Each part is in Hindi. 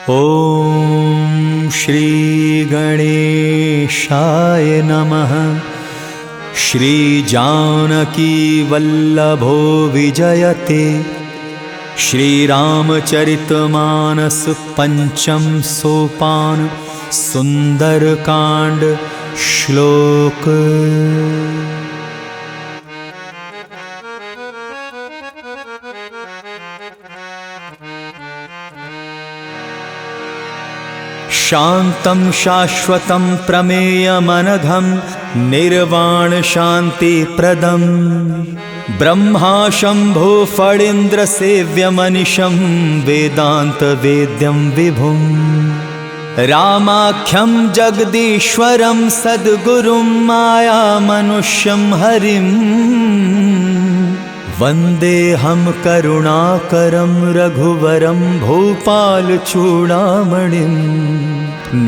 ॐ श्री गणेशाय नमः। श्री जानकी वल्लभो विजयते। श्रीरामचरितमानस पंचम सोपान सुंदरकांड श्लोक। शांतं शाश्वतं प्रमेयमनघं निर्वाण शांतिप्रदं ब्रह्मा शंभो फणीन्द्र सेव्यमनिशं वेदांत वेद्यं विभुं रामाख्यं जगदीश्वरं सद्गुरुं माया मनुष्यं हरिं वन्देऽहं करुणाकरं रघुवरं भूपालचूडामणिं।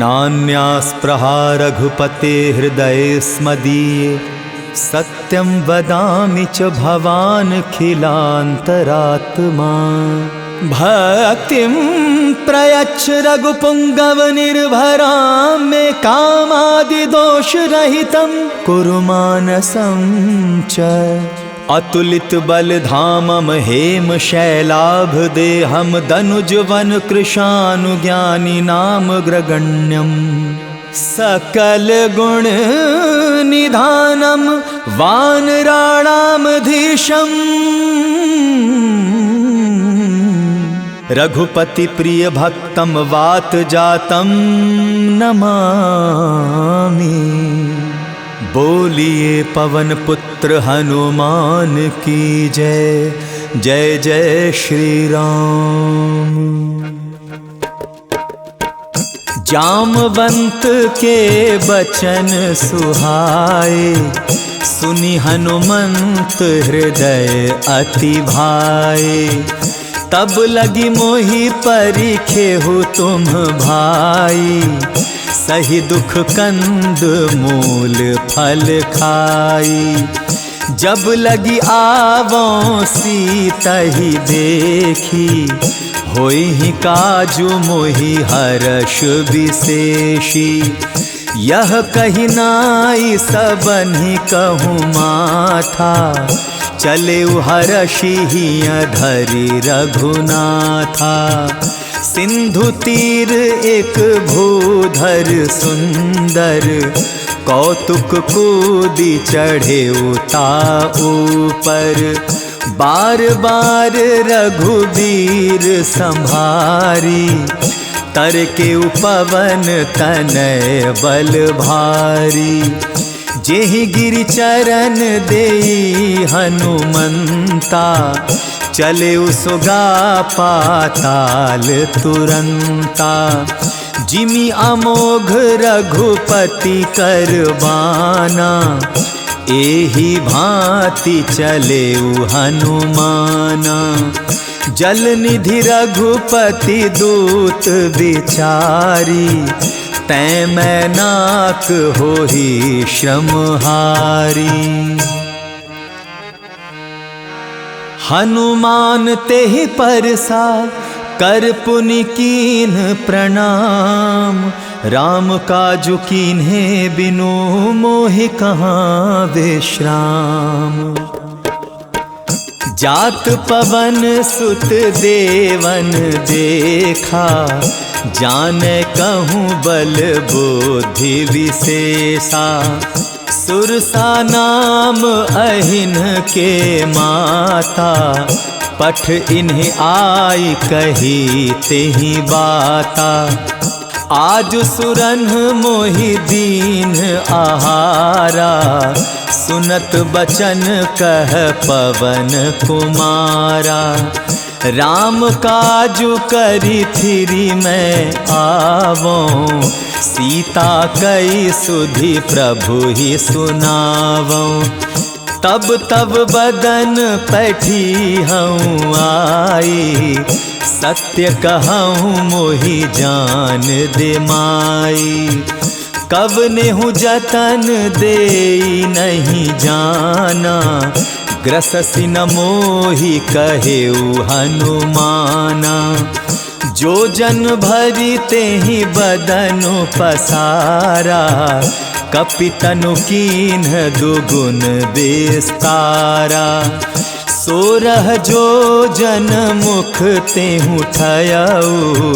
नान्यास्पृहा रघुपते हृदये स्मदीये सत्यं वदामि च भवानखिलान्तरात्मा। भक्तिं प्रयच्छ रघुपुङ्गवनिर्भरां मे कामादिदोषरहितं कुरु मानसं च। अतुलित बलधामं हेम शैलाभदेहं दनुजवन कृशानुज्ञानी नाम ग्रगण्यं सकल गुण निधानं वानराणामधीशं रघुपति प्रिय भक्तं वात जातं नमामि। बोलिए पवन पुत्र हनुमान की जय। जय जय श्री राम। जामवंत के बचन सुहाए सुनि हनुमंत हृदय अति भाए। तब लगी मोहि परिखेहु तुम भाई सही दुख कंद मूल फल खाई। जब लगी आवों सीतहि देखी होई ही काजु मोहि हर्ष विशेषी। यह कही नाई सबनि कहूँ माथा चले हर्षि हिया धरि रघुनाथा। सिंधु तीर एक भूधर सुंदर कौतुक कूदी चढ़े उता ऊपर। बार बार रघुबीर संभारी तर के उपवन तनय बल भारी। जेहि गिरि चरण देई हनुमंता चले उसगा पाताल तुरंता। जिमि अमोघ रघुपति करबाना एहि भांति चले हनुमाना। जल निधि रघुपति दूत विचारी तै मैं नाक होहि श्रमहारी। हनुमान तेहि परसा कर पुनि कीन प्रणाम। राम काजु कीन्हे बिनु मोहि कहाँ विश्राम। जात पवन सुत देवन देखा जाने कहूँ बल बुद्धि विशेषा। सुरसा नाम अहिन के माता पठ इन्हें आई कही तेहि बाता। आज सुरन मोहि दीन आहारा सुनत बचन कह पवन कुमारा। राम काजु करी फिरी मैं आवों सीता कई सुधि प्रभु ही सुनावों। तब तब बदन पैठी हूँ आई सत्य कहूँ मोहि जान दे माई। कब नेहु जतन देई नहीं जाना ग्रससि न मोहि कहेउ हनुमाना। जो जन भरी ते ही बदनु पसारा, कपितनु कीन्ह दुगुन विस्तारा। 16 जो जन मुख तेहु ठयऊ,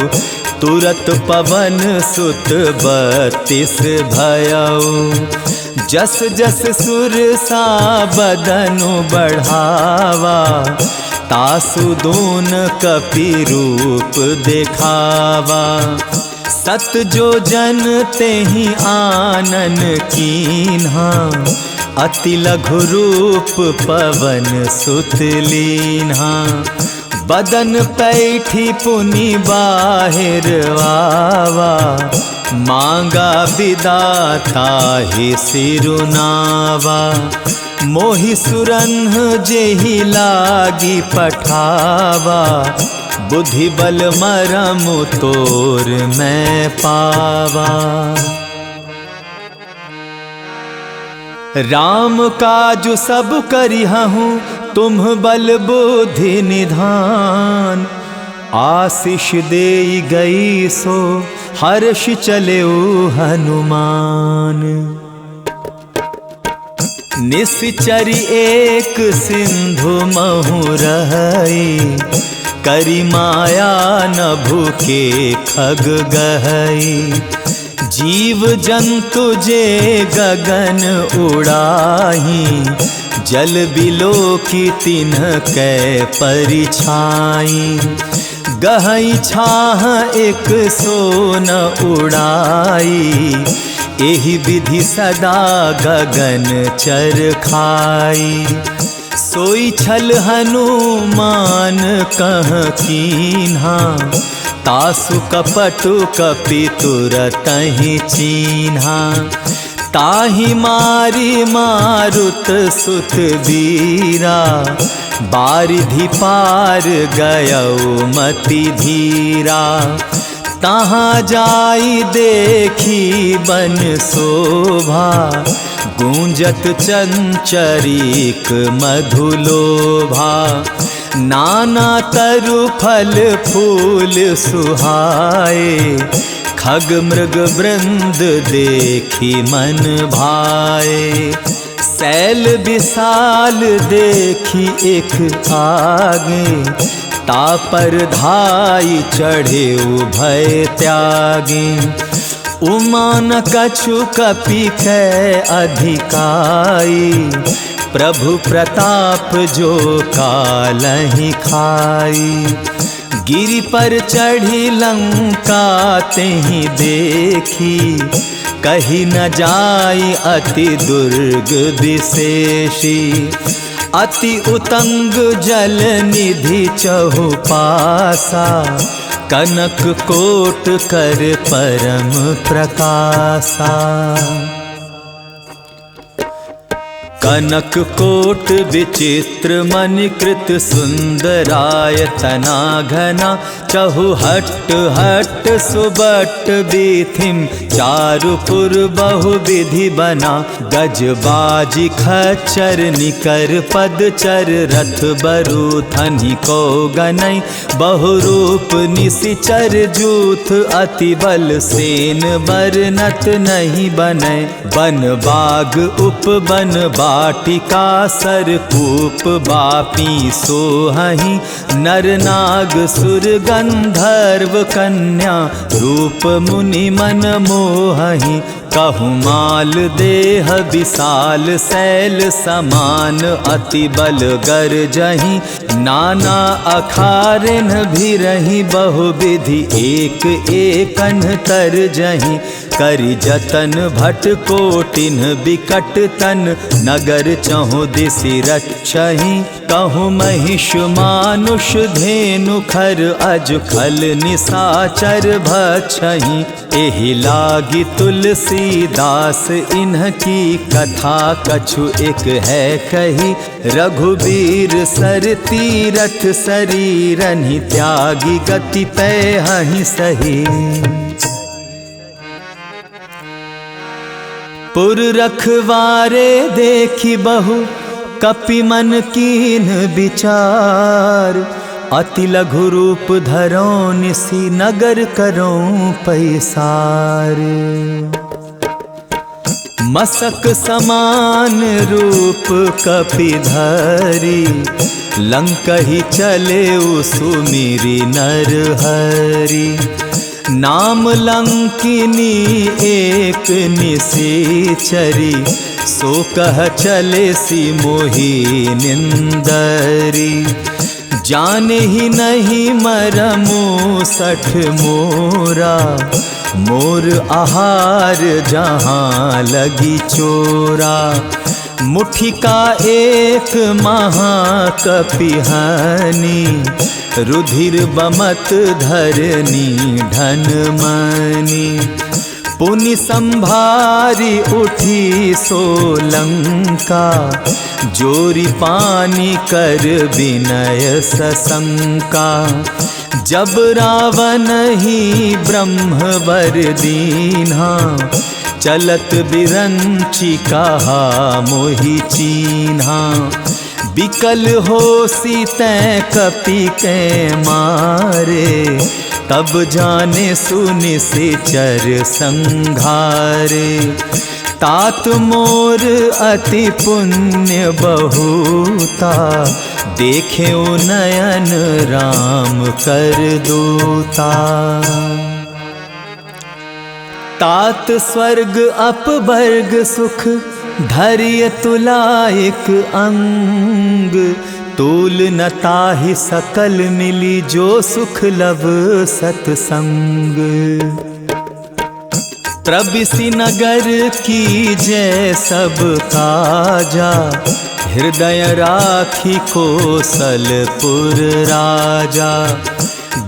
तुरत पवन सुत 32 भयऊ। जस जस सुर सा बदनु बढ़ावा, तासु दून कपि रूप देखावा। 7 जो जन तेहि आनन कीन्हा, अति लघु रूप पवन सुत लीन्हा। बदन पैठी पुनि बाहिर आवा, मांगा विदाता ही सिरुनावा। मोहि सुरन्ह जेहि लागी पठावा, बुद्धि बल मरम तोर मैं पावा। राम काजु सब करिहूँ, तुम बल बुद्धि निधान। आशीष देई गई सो, हर्ष चलेऊ हनुमान। निश्चरी एक सिंधु महु रहई, करी माया नभु के खग गहई। जीव जंतु जे गगन उड़ाही, जल बिलो की तिन्ह कै परिछाई। गहई छाह एक सो न उड़ाई, एहि विधि सदा गगन चर खाई। सोई छल हनुमान कह कीन्हा, तासु कपटु कपि तुरतहि चीन्हा। ताहि मारी मारुत सुत वीरा, बारिधि पार गयौ मति धीरा। तहाँ जाई देखी बन शोभा, गूंजत चंचरीक मधुलोभा। नाना तरु फल फूल सुहाए, खग मृग वृंद देखी मन भाए। शैल विशाल देखी एक आगे, तापर धाई चढ़े उभय त्यागी। उमा न कछु कपि कै अधिकाई, प्रभु प्रताप जो कालहि खाई। गिरि पर चढ़ी लंका तेहि देखी, कही न जाई अति दुर्ग विशेषी। अति उतंग जल निधि चहुपासा, कनक कोट कर परम प्रकाशा। कनक कोट विचित्र मणिकृत सुंदरायतना घना। चहु हट्ट हट्ट सुबट्ट बीथिम, चारुपुर बहु विधि बना। गजबाजी खच्चर निकर पदचर, रथ बरु थनि को गनई। बहुरूप निशिचर जूथ, अति बल सेन बरनत नहीं बनै। बन बाग उपवन वाटिका, सरकूप बापी सोहहि। नर नाग सुर गंधर्व कन्या, रूप मुनि मन मोहहि। कहु माल देह विशाल, शैल समान अति बल गरजहि। नाना अखारिन भिरहि, बहु विधि एक एकन तरजहि। करि जतन भट कोटिन बिकट तन, नगर चहु दिसि रक्षहि। कहु महिष मानुष धेनु खर, अज खल निसाचर भक्षहि। एहि लागी तुलसीदास, इन्हकी कथा कछु एक है कही। रघुबीर सर तीरथ शरीरनि, त्यागी गति पैहहि सही। पुर रखवारे देखी बहु, कपि मन कीन विचार। अति लघु रूप धरो निसी नगर करो पैसारे। मसक समान रूप कपिधरी लंकहि चले सुमिरि नर हरि। नाम लंकिनी एक निशाचरी सो कह चले सी मोहि निंदरी। जाने ही नहीं मरमु सठ मोरा मोर आहार जहाँ लगी चोरा। मुट्ठी का एक महाकपिहानी रुधिर बमत धरनी धन मनी। पुनि संभारी उठी सोलंका जोरी पानी कर विनय सशंका। जब रावण ही ब्रह्मवर दीन्हा चलत बिरंची कहा मोहि चीन्हा। बिकल हो सीते कपि के मारे तब जाने सुनि से चर संघारे। तात मोर अति पुण्य बहुता देखे नयन राम कर दूता। तात स्वर्ग अपवर्ग सुख धैर्य तुलायक अंग। तूल न ताहि सकल मिली जो सुख लव सतसंग। प्रबिसी नगर की जय सब काजा हृदय राखी कौशलपुर राजा।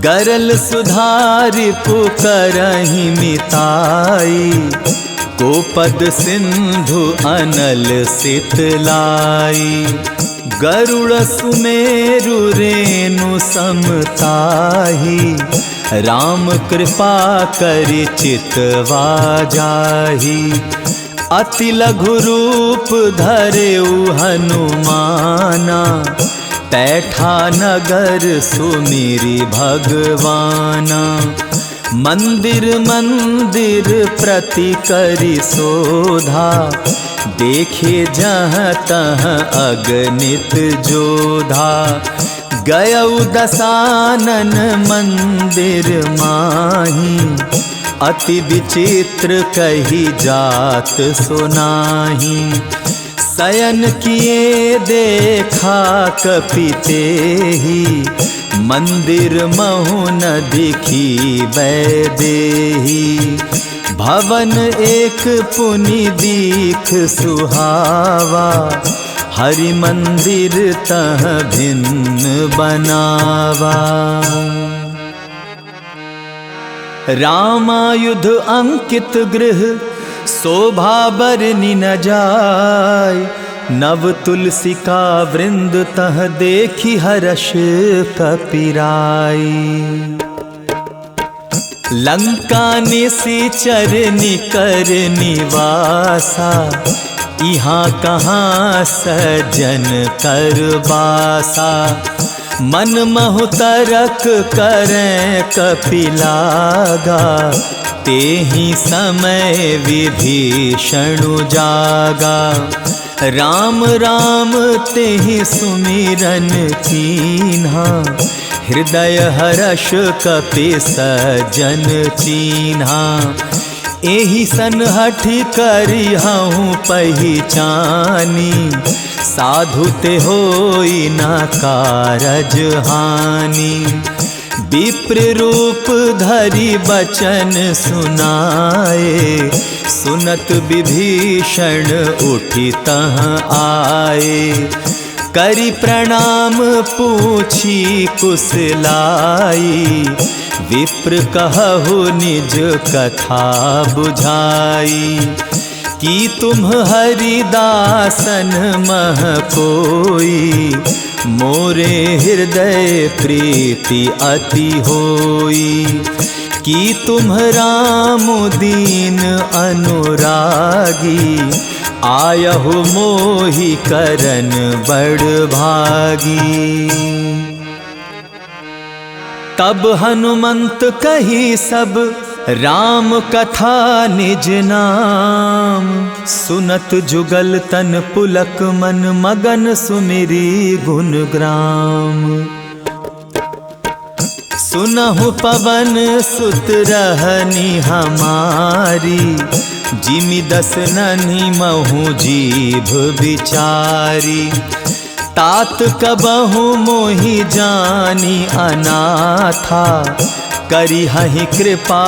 गरल सुधारि पुकरहि मिताई गोपद सिंधु अनल सितलाई। गरुड़ सुमेरु रेणु समताही राम कृपा करि चितवा जाही। अति लघु रूप धरेउ हनुमाना तैठा नगर सुमिरि भगवाना। मंदिर मंदिर प्रति करि शोधा देखे जहाँ तहाँ अगणित जोधा। गयउ दसानन मंदिर माही अति विचित्र कही जात सुनाही। शयन किए देखा कपि तेहि मंदिर महु न दिखी वैदेही। भवन एक पुनि दीख सुहावा हरि मंदिर तह भिन्न बनावा। रामायुध अंकित गृह शोभा बरनि न जाय। नव तुलसी का वृंद तह देखी हर्ष कपिराई। लंका निशाचर निकर निवासा यहाँ कहाँ सज्जन कर बासा। मन महु तरक करें कपिलागा तेहि समय विभीषणु जागा। राम राम तेहि सुमिरन कीन्हा हृदय हर्ष कपि सज्जन चीन्हा। एहि सनहठि करिहउँ पहिचानी साधु ते होई न कारज हानि। विप्र रूप धरि बचन सुनाए सुनत विभीषण उठि तहाँ आए। करि प्रणाम पूछी कुशलाई विप्र कहु निज कथा बुझाई। कि तुम हरिदासन मह कोई मोरे हृदय प्रीति अति होई। कि तुम राम दीन अनुरागी आयहु मोहि करन बड़ भागी। तब हनुमंत कही सब राम कथा निज नाम। सुनत जुगल तन पुलक मन मगन सुमिरी गुण ग्राम। सुनहु पवन सुत रहनी हमारी, जिमि दस नन्ही महु जीभ बिचारी। तात कबहु मोहि जानी अनाथा, करिहहि कृपा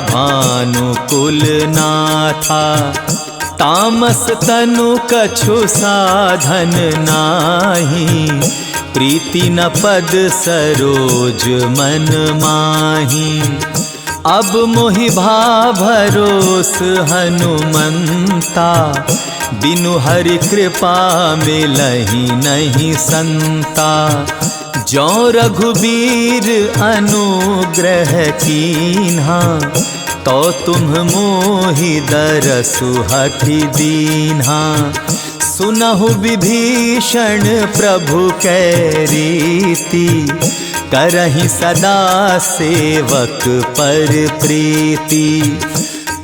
भानुकुल नाथा। तामस तनु कछु साधन नाही, प्रीति न पद सरोज मन माही। अब मोहि भरोस हनुमंता, बिनु हरि कृपा मिलहि नहीं संता। जो रघुबीर अनुग्रह कीन्हा, तो तुम मोहि दरसु हठि दीन्हा। सुनहु विभीषण प्रभु कै रीति, करहि सदा सेवक पर प्रीति।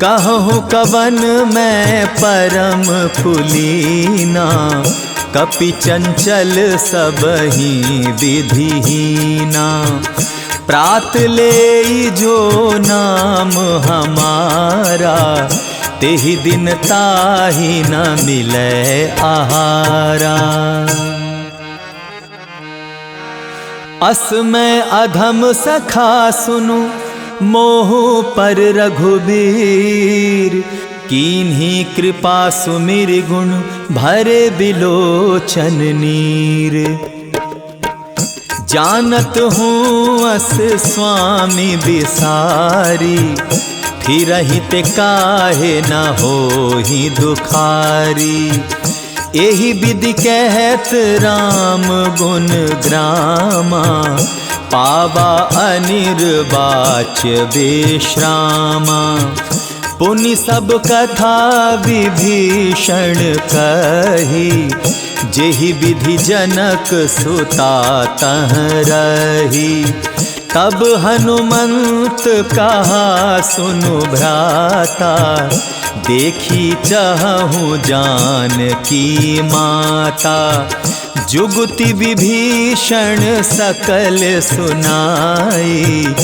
कहूँ कवन मैं परम कुलीना, कपि चंचल सबहि विधिहीना। प्रात ले जो नाम हमारा, तेहि दिन ताहि न मिलै आहारा। अस मैं अधम सखा सुनु, मोहु पर रघुबीर। कीन्ही कृपा सुमिर गुण, भरे बिलोचन नीर। जानत हूँ अस स्वामी बिसारी, फिरहि ते काहे न होहि दुखारी। एहि विधि कहत राम गुण ग्रामा, पावा अनिर्वाच्य विश्रामा। पुनि सब कथा विभीषण कही, जेहि विधि जनक सुता तह रही। तब हनुमंत कहा सुनु भ्राता, देखी चाहूँ जानकी माता। जुगति विभीषण सकल सुनाई,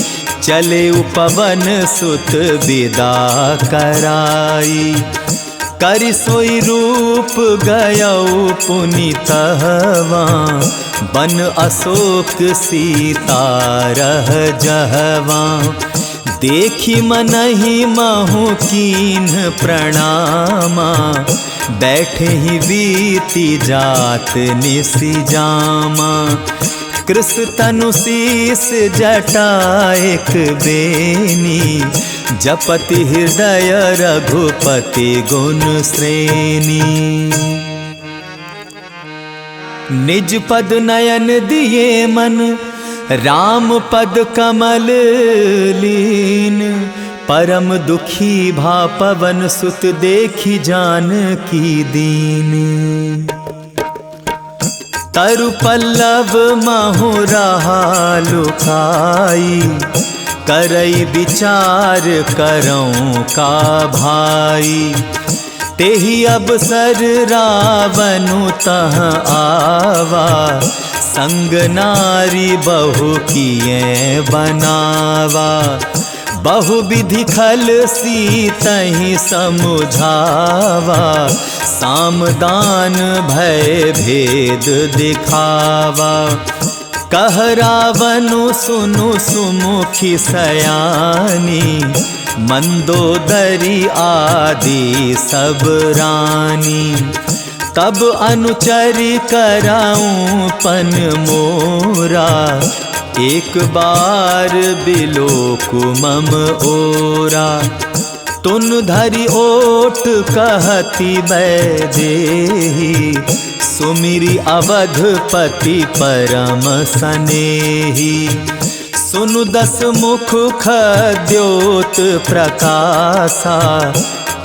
चले उपवन सुत विदा कराई। करि सोई रूप गयौ पुनि तहवा, बन अशोक सीता रह जहवा। देखी मनहि महु कीन्ह प्रणामा, बैठे ही बीती जात निसि जामा। कृस तनु शीस जटा एक बेनी, जपति हृदय रघुपति गुण श्रेणी। निज पद नयन दिए मन, राम पद कमल लीन। परम दुखी भा पवन सुत, देखी जानकी दीन। तरु पल्लव महु रहा लुकाई, करई विचार करऊं का भाई। तेहि अवसर रावनु तह आवा, संग नारी बहु किए बनावा। बहु विधि खल सीतहि समुझावा, सामदान भय भेद दिखावा। कह रावनु सुनु सुमुखी सयानी, मंदोदरी आदि सब रानी। तब अनुचरी कराऊं पन मोरा, एक बार बिलोकु मम ओरा। तुन धरि ओट कहती बैदेही, सुमिरी अवधपति परम सनेही। सुनु दस मुख खद्योत प्रकाशा,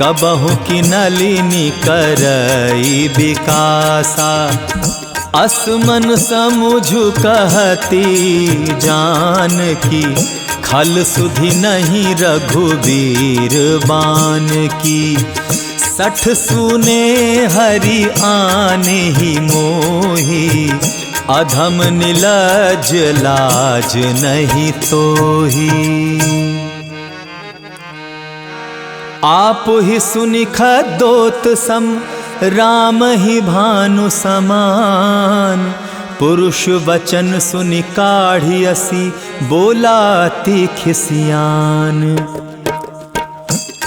कबहु की नलिनी करई विकासा। असमन समुझु कहती जानकी, खल सुधि नहीं रघुबीर बान की। 60 सूने हरि आने ही मोही, अधम निलज लाज नहीं तोही। आप ही सुनि खद्दोत सम, राम ही भानु समान। पुरुष वचन सुनि काढ़ियसी, बोलाती खिसियान।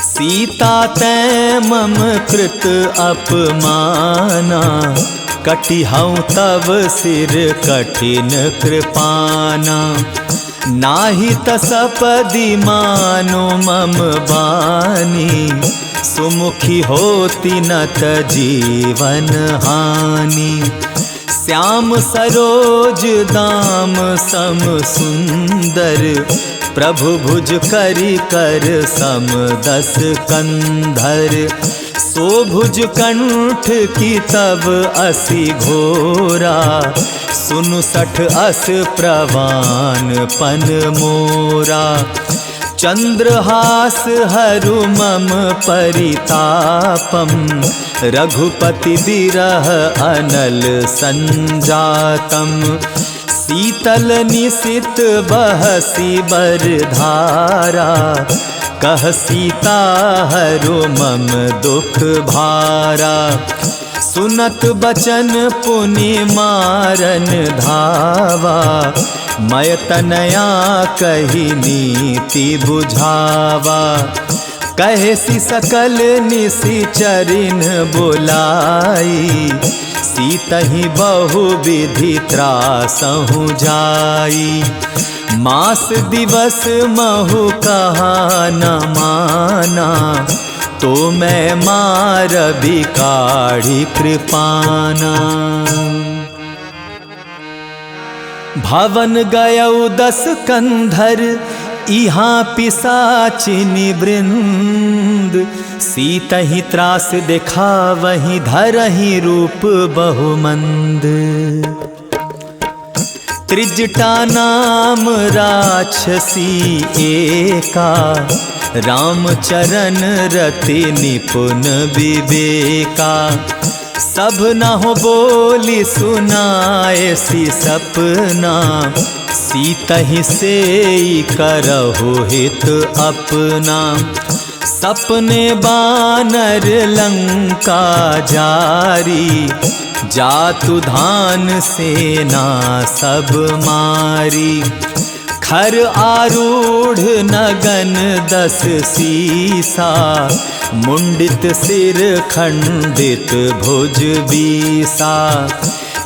सीता तै मम कृत अपमाना, कटिहऊँ तब सिर कठिन कृपाना। नाही तसपदि मानो मम बानी, सुमुखी होती न त जीवन हानि। श्याम सरोज दाम सम सुंदर, प्रभु भुज करि कर सम 10 कंधर। सो भुज कंठ की तब 80 घोरा, सुनु 60 अस प्रवान पन मोरा। चंद्रहास हरु मम परितापम, रघुपति बिरह अनल संजातम। शीतल निशित बहसी बरधारा, कह सीता हरु मम दुख भारा। सुनत बचन पुनि मारन धावा, मैं तनया कही नीति बुझावा। कहेसी सकल निशिचरिन बुलाई, सीतहि बहु विधि त्रासहु जाई। मास दिवस महु कहा न माना, तो मैं मार बिकाढ़ी कृपाना। भवन गयउ 10 कंधर, इहाँ पिशाचिनी वृंद। सीतहि त्रास दिखावहि, धरहि रूप बहुमंद। त्रिजटा नाम राक्षसी एका, रामचरण रति निपुण विवेका। सब न हो बोली सुनाए सी सपना, सीतहि से करहु हित अपना। सपने बानर लंका जारी, जातु धान सेना सब मारी। खर आरूढ़ नगन 10 सीसा, मुंडित सिर खंडित भुज बीसा।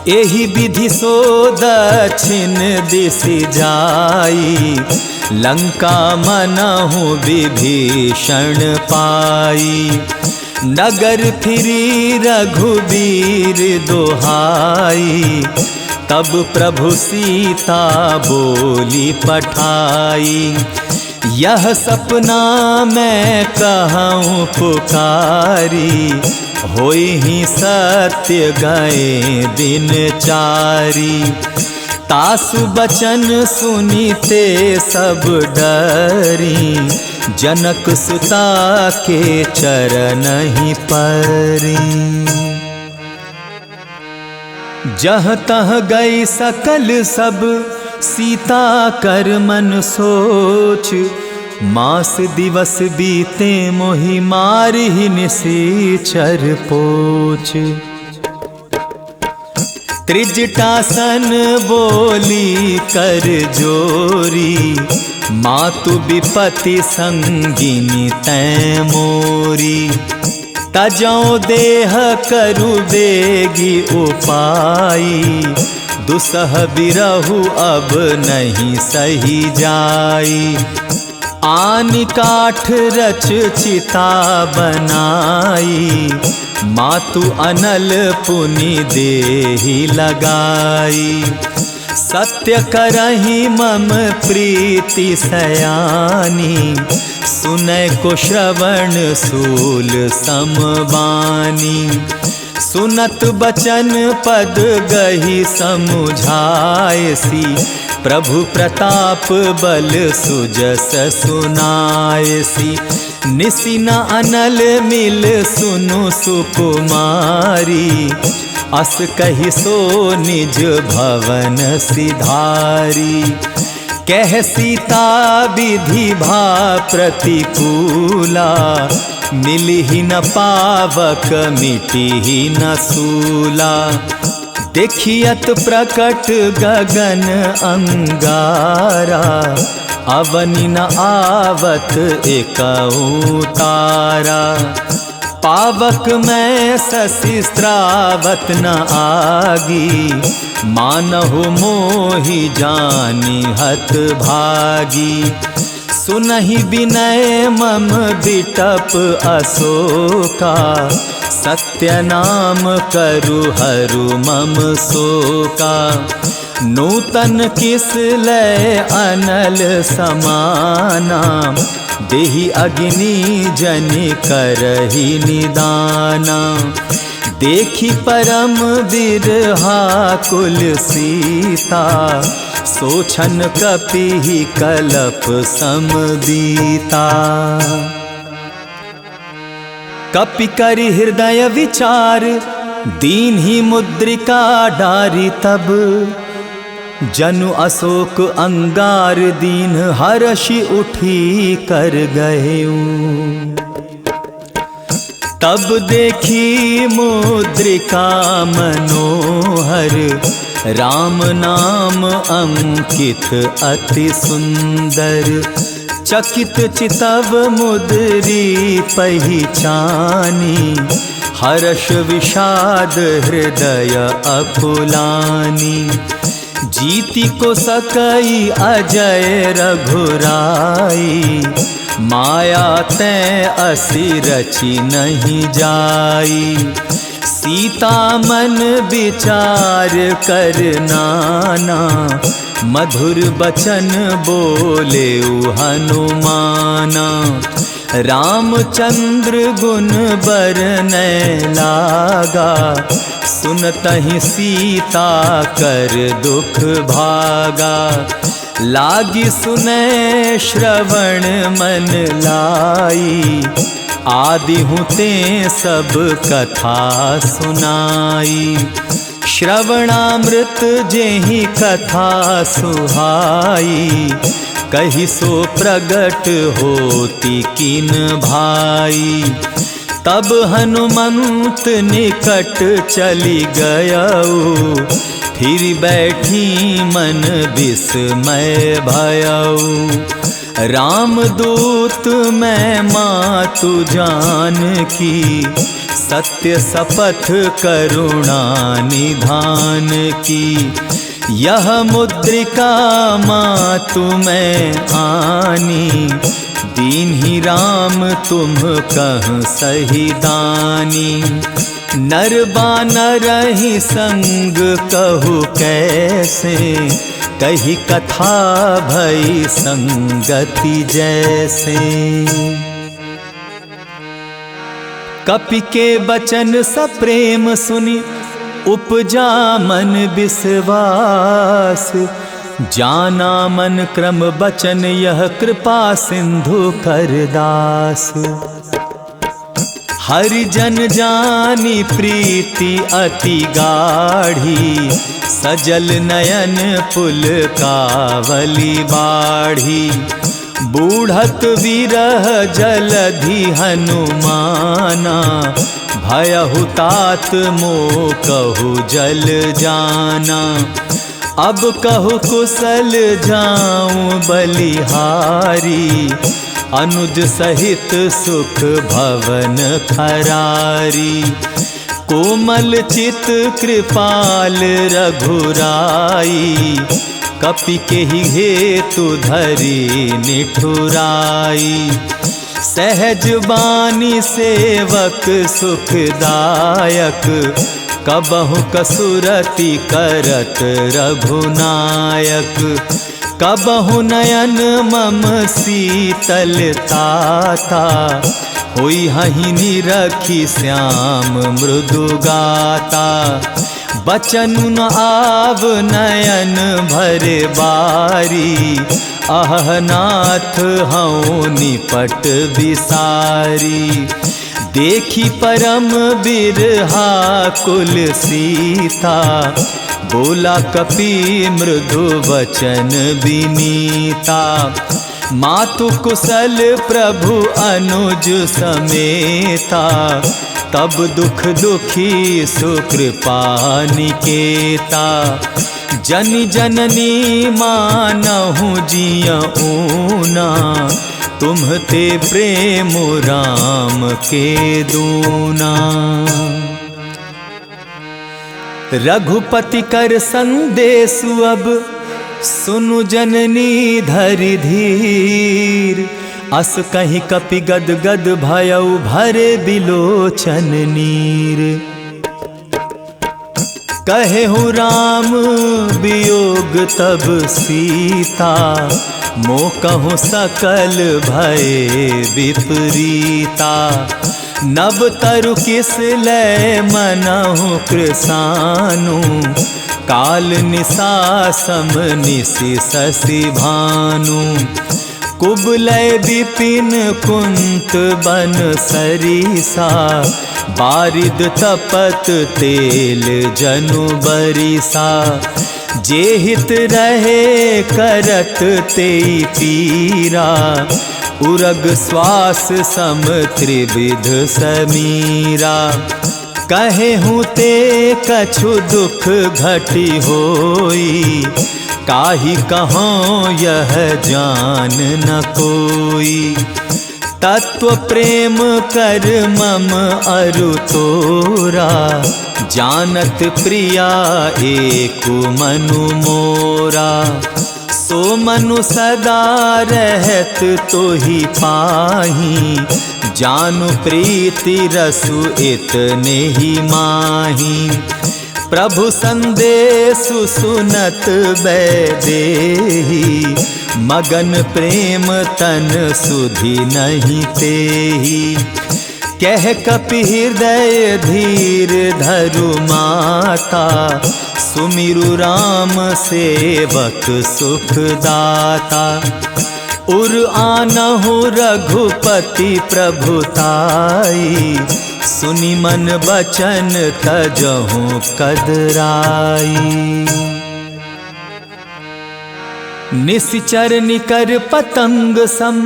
एहि विधि सो दक्षिण दिश जाई, लंका मनहु विभीषण पाई। नगर फिरी रघुबीर दोहाई, तब प्रभु सीता बोली पठाई। यह सपना मैं कहूँ पुकारी, होई ही सत्य गए दिन चारी। तासु बचन सुनीते सब डरी, जनक सुता के चरण ही परी। जह तह गई सकल सब, सीता कर मन सोच। मास दिवस बीते मोहि मारहि निशिचर पोच। त्रिजटासन बोली कर जोरी, मातु विपति संगिनी तै मोरी। तजौ देह करु बेगी उपाई, दुसह बिरहु अब नहीं सही जाई। आनि काठ रच चिता बनाई, मातु अनल पुनि देहि लगाई। सत्य करहि मम प्रीति सयानी, सुनै को श्रवण सूल समबानी। सुनत बचन पद गही समुझायसी, प्रभु प्रताप बल सुजस सुनायसी। निसिन अनल मिल सुनु सुकुमारी, अस कहि सो निज भवन सिधारी। कह सीता विधि भा प्रतिकूला, मिलहि न पावक मिटिहि न सूला। देखियत प्रकट गगन अंगारा, अवनि न आवत एकौ तारा। पावक में शशि स्त्रावत न आगी, मानहु मोहि जानि हत भागी। सुनहि विनय मम बिटप अशोका, सत्य नाम करु हरु मम शोका। नूतन किस लय अनल समाना, देहि अग्नि जनि करहि निदाना। देखि परम बिरहा कुल सीता, सोछन कपिहि कलप समदीता। कपि करि हृदय विचार, दीन्हि मुद्रिका डारि तब। जनु अशोक अंगार दीन, हर्षि उठी कर गएऊ। तब देखी मुद्रिका मनोहर, राम नाम अंकित अति सुंदर। चकित चितव मुद्री पहिचानी, हर्ष विषाद हृदय अकुलानी। जीति को सकई अजय रघुराई, माया तै असी रचि नहीं जाई। सीता मन विचार कर नाना, मधुर बचन बोले हनुमाना। रामचंद्र गुण बरनैं लागा, सुनतहि सीता कर दुख भागा। लागी सुनै श्रवण मन लाई, आदि हुते सब कथा सुनाई। श्रवणामृत जेहि कथा सुहाई, कहि सो प्रगट होती किन भाई। तब हनुमंत निकट चली गयऊ, फिर बैठी मन विस्मय भयऊ। रामदूत मैं मातु जानकी, सत्य शपथ करुणा निधान की। यह मुद्रिका मातु मैं आनी, दीन्हि राम तुम कह सही दानी। नर बानरहि संग कहु कैसे, कही कथा भई संगति जैसे। कपि के बचन सप्रेम सुनि, उपजा मन विश्वास। जाना मन क्रम बचन, यह कृपा सिंधु करदास। हरिजन जानी प्रीति अति गाढ़ी, सजल नयन पुल कावली बाढ़ी। बूढ़त विरह जलधि हनुमाना, भयहु तात मोकहु जल जाना। अब कहु कुशल जाऊं बलिहारी, अनुज सहित सुख भवन खरारी। कोमल चित कृपाल रघुराई, कपि केहि हेतु धरि निठुराई। सहज बानी सेवक सुखदायक, कबहु कसुरति करत रघुनायक। कबहु नयन मम शीतलताता, होई हहीं निरखी श्याम मृदु गाता। बचन न आव नयन भरे बारी, अहनाथ हऊँ निपट विसारी। देखी परम बिरहा कुल सीता, बोला कपि मृदु वचन विनीता। मातु कुशल प्रभु अनुज समेता, तब दुख दुखी सुकृपा निकेता। जन जननी मानहु जियऊना, तुम्हते प्रेम राम के दूना। रघुपति कर संदेशु अब, सुनु जननी धरि धीर। अस कहीं कपि गद गद भयउ, भरे बिलोचन नीर। कहे हूँ राम वियोग तब सीता, मो कहूँ सकल भय विपरीता। नव तरु किस लय मनहु कृसानु, काल निशा सम निशि शशि भानु। कुबलय विपिन कुंत बन सरीसा, बारिद तपत तेल जनु बरिसा। जे हित रहे करत तेई पीरा, उरग श्वास सम त्रिविध समीरा। कहे हूँ ते कछु दुख घटी होई, काहि कहाँ यह जान न कोई। तत्व प्रेम कर मम अरु तोरा, जानत प्रिया एक मनु मोरा। सो मनु सदा रहत तोहि पाही, जानु प्रीति रसु इतने ही माही। प्रभु संदेशु सुनत बैदेही, मगन प्रेम तन सुधि नहीं तेही। कह कपि हृदय धीर धरु माता, सुमिरु राम सेवक सुख दाता। उर आनहु रघुपति प्रभुताई, सुनि मन बचन तजहु कदराई। निश्चर निकर पतंग सम,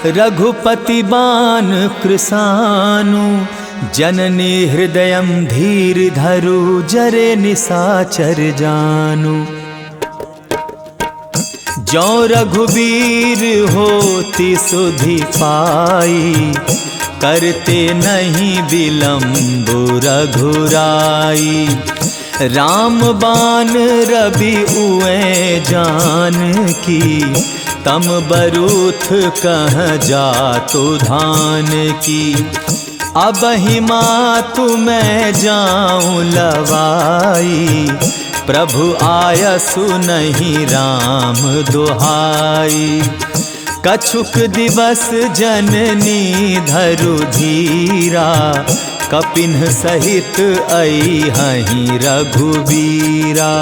रघुपति बाण कृसानु। जननी हृदयम धीर धरु, जरे निशाचर जानु। जो रघुवीर होती सुधि पाई, करते नहीं विलम्ब रघुराई। राम बाण रवि उए जान की, तम बरूथ कह जातु धान की। अब ही मातु मैं जाऊं लवाई, प्रभु आयसु नहीं राम दुहाई। कछुक दिवस जननी धरु धीरा, कपिन सहित आई हहीं रघुबीरा।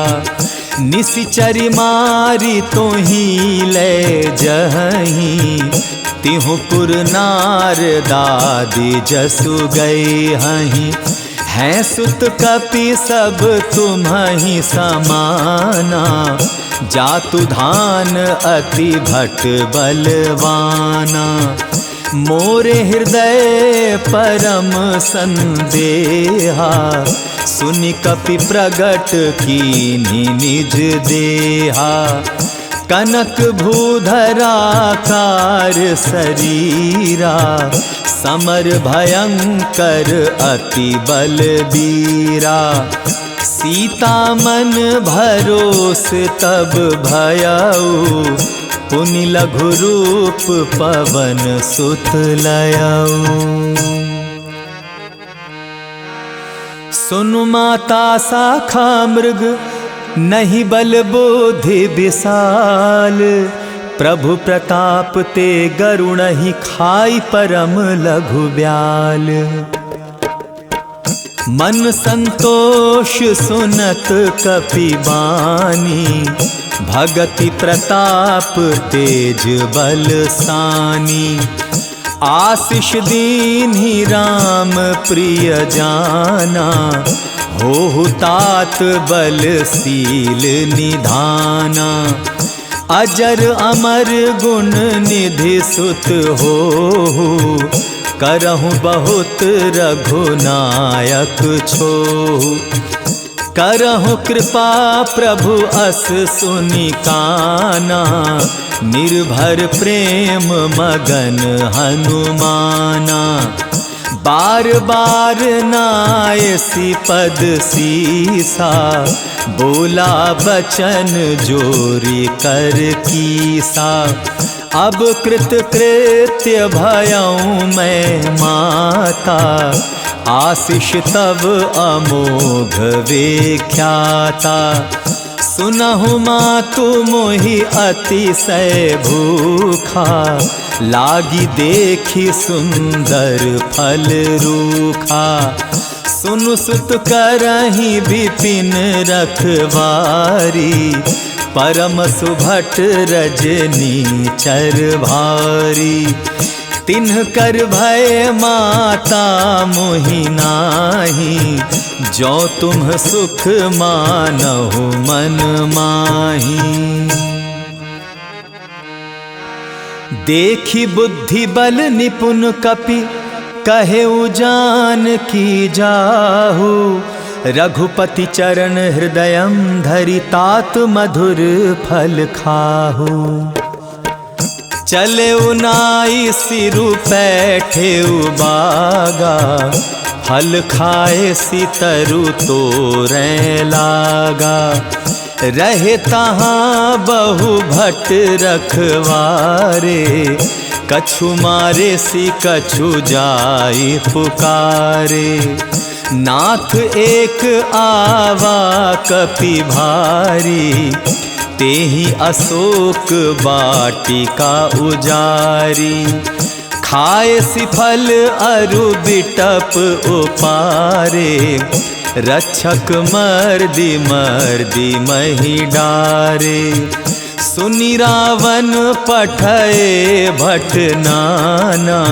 निशिचरि मारी तोहि ले जहीं, तिहु पुर नार दादी जसु गए हहीं। हैं सुत कपि सब तुम्हि समाना, जातु धान अति भट बलवाना। मोरे हृदय परम संदेहा, सुनि कपि प्रगट कीन्ही निज देहा। कनक भूधराकार शरीरा, समर भयंकर अति बलबीरा। सीता मन भरोस तब भयउ, पुनि लघु रूप पवन सुत लयऊ। सुनु माता शाखा मृग, नहीं बल बुद्धि विशाल। प्रभु प्रताप ते गरुणहि खाई परम लघु ब्याल। मन संतोष सुनत कपि बानी, भगति प्रताप तेज बल सानी। आशीष दीन्हि राम प्रिय जाना, होहु तात बल सील निधाना। अजर अमर गुण निधि सुत होहु, करहु बहुत रघुनायक छोहु। करहु कृपा प्रभु अस सुनि काना, निर्भर प्रेम मगन हनुमाना। बार बार नायसी पद सीसा, बोला बचन जोरी कर कीसा। अब कृत कृत्य भयऊँ मैं माता, आशीष तब अमोघ व्याख्याता। सुनहु मातु मोहि अतिशय भूखा, लागी देखी सुंदर फल रूखा। सुनु सुत करहि विपिन रखवारी, परम सुभट रजनी चर भारी। तिन्ह कर भय माता मोहि नाही, जो तुम सुख मानहु मन माही। देखी बुद्धि बल निपुण कपि, कहेउ जानकी जाहु। रघुपति चरण हृदयम धरि, तात मधुर फल खाहु। चले नाई सिरु पैठेउ बागा, फल खाए सितरु तोरें लागा। रहे तहाँ बहु भट रखवारे, कछु मारे सी कछु जाई पुकारे। नाथ एक आवा कपि भारी, तेहि अशोक वाटिका उजारी। खाए सी फल अरु बिटप उपारे, रक्षक मर्दि मर्दि मही डारे। सुनि रावण पठए भट नाना,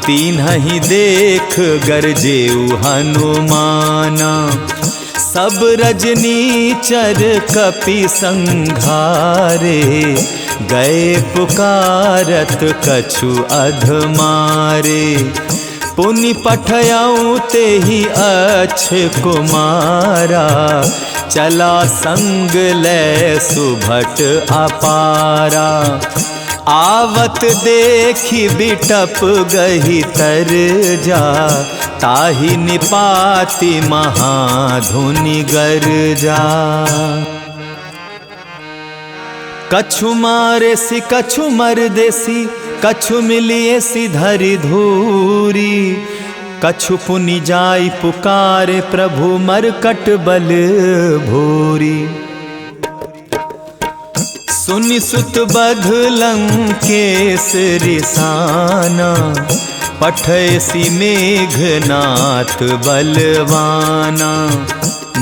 तीन्हि देख गरजेउ हनुमाना। सब रजनीचर कपि संघारे, गए पुकारत कछु अधमारे। पुनि पठयऊँ तेहि अच्छ कुमारा, चला संग लै सुभट अपारा। आवत देखी बिटप गही तर जा, ताहि निपाति महाधुनि गरजा। कछु मारे सी कछु मर देसी, कछु मिलिए सी धरि धूरी। कछु पुनि जाई पुकारे, प्रभु मरकट बल भूरी। सुनि सुत बध लंकेश रिसाना, पठयसी मेघनाथ बलवाना।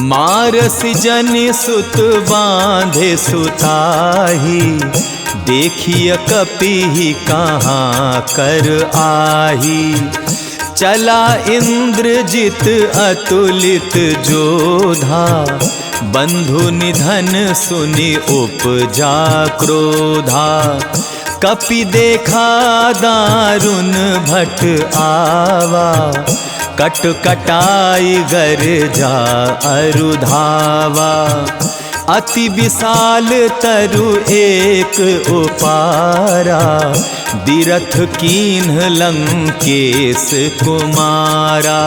मारसी जनि सुत बांधे सुताही, देखिय कपि कहाँ कर आही। चला इंद्रजित अतुलित जोधा, बंधु निधन सुनि उपजा क्रोधा। कपि देखा दारुण भट आवा, कट कटाई गरजा अरुधावा। अति विशाल तरु एक उपारा, बिरथ कीन्ह लंकेश कुमारा।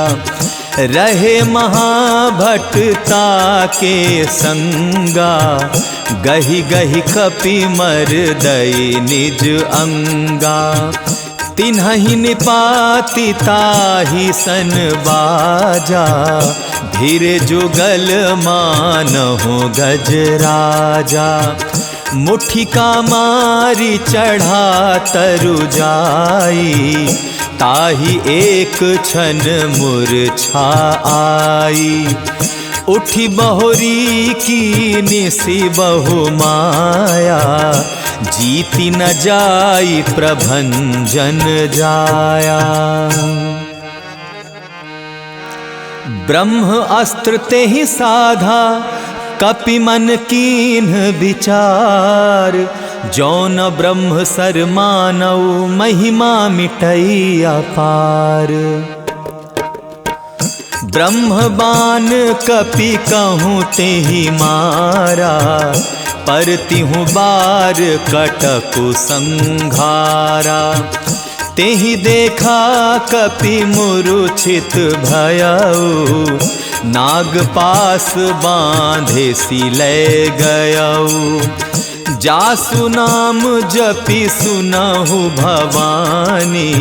रहे महाभटता के संगा, गही गही कपि मर्दई निज अंगा। तिन्हि निपाति ताहि सन बाजा, धीरे जुगल मानहु गजराजा। मुठिका मारी चढ़ा तरु जाई, ताही एक क्षण मूर्छा आई। उठी बहुरी की निसी बहु माया, जीती न जाई प्रभंजन जाया। ब्रह्म अस्त्र ते ही साधा, कपि मन कीन्ह विचार। जौन ब्रह्म सर मानऊ, महिमा मिटई अपार। ब्रह्म बान कपि कहूँ ते ही मारा, पर तिहु बार कटकु संघारा। तेहि देखा कपि मूर्छित भयऊ, नाग पास बांधे सी ले गयऊ। जासु नाम जपि सुनहु भवानी,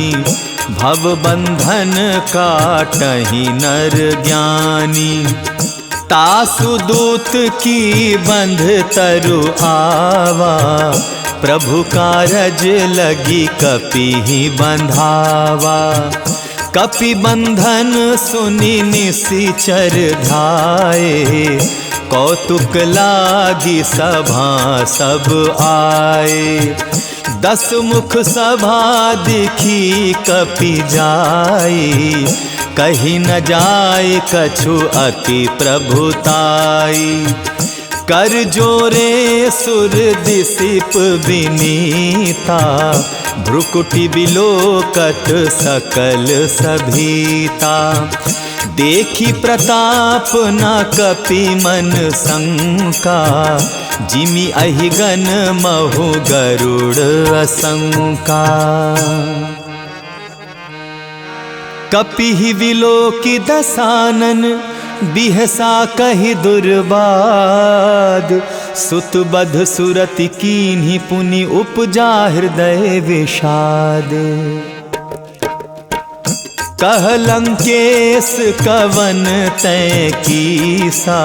भव बंधन काटहि नर ज्ञानी। तासु दूत की बंध तरु आवा, प्रभु कारज लगी कपि ही बंधावा। कपि बंधन सुनि निशिचर धाये, कौतुक लागी सभा सब आए। 10 मुख सभा दिखी कपि जाई, कहीं न जाए कछु अति प्रभुताई। कर जोरे सुर दिसिप विनीता, भ्रुकुटि बिलोकत सकल सभीता। देखी प्रताप न कपि मन शंका, जिमि अहिगन महु गरुड़ असंका। कपि विलोकि दसानन, बिहसा कहि दुर्बाद। सुत बध सुरति कीन्हि पुनि, उपजा हृदय विषाद। कह लंकेश कवन तै कीसा,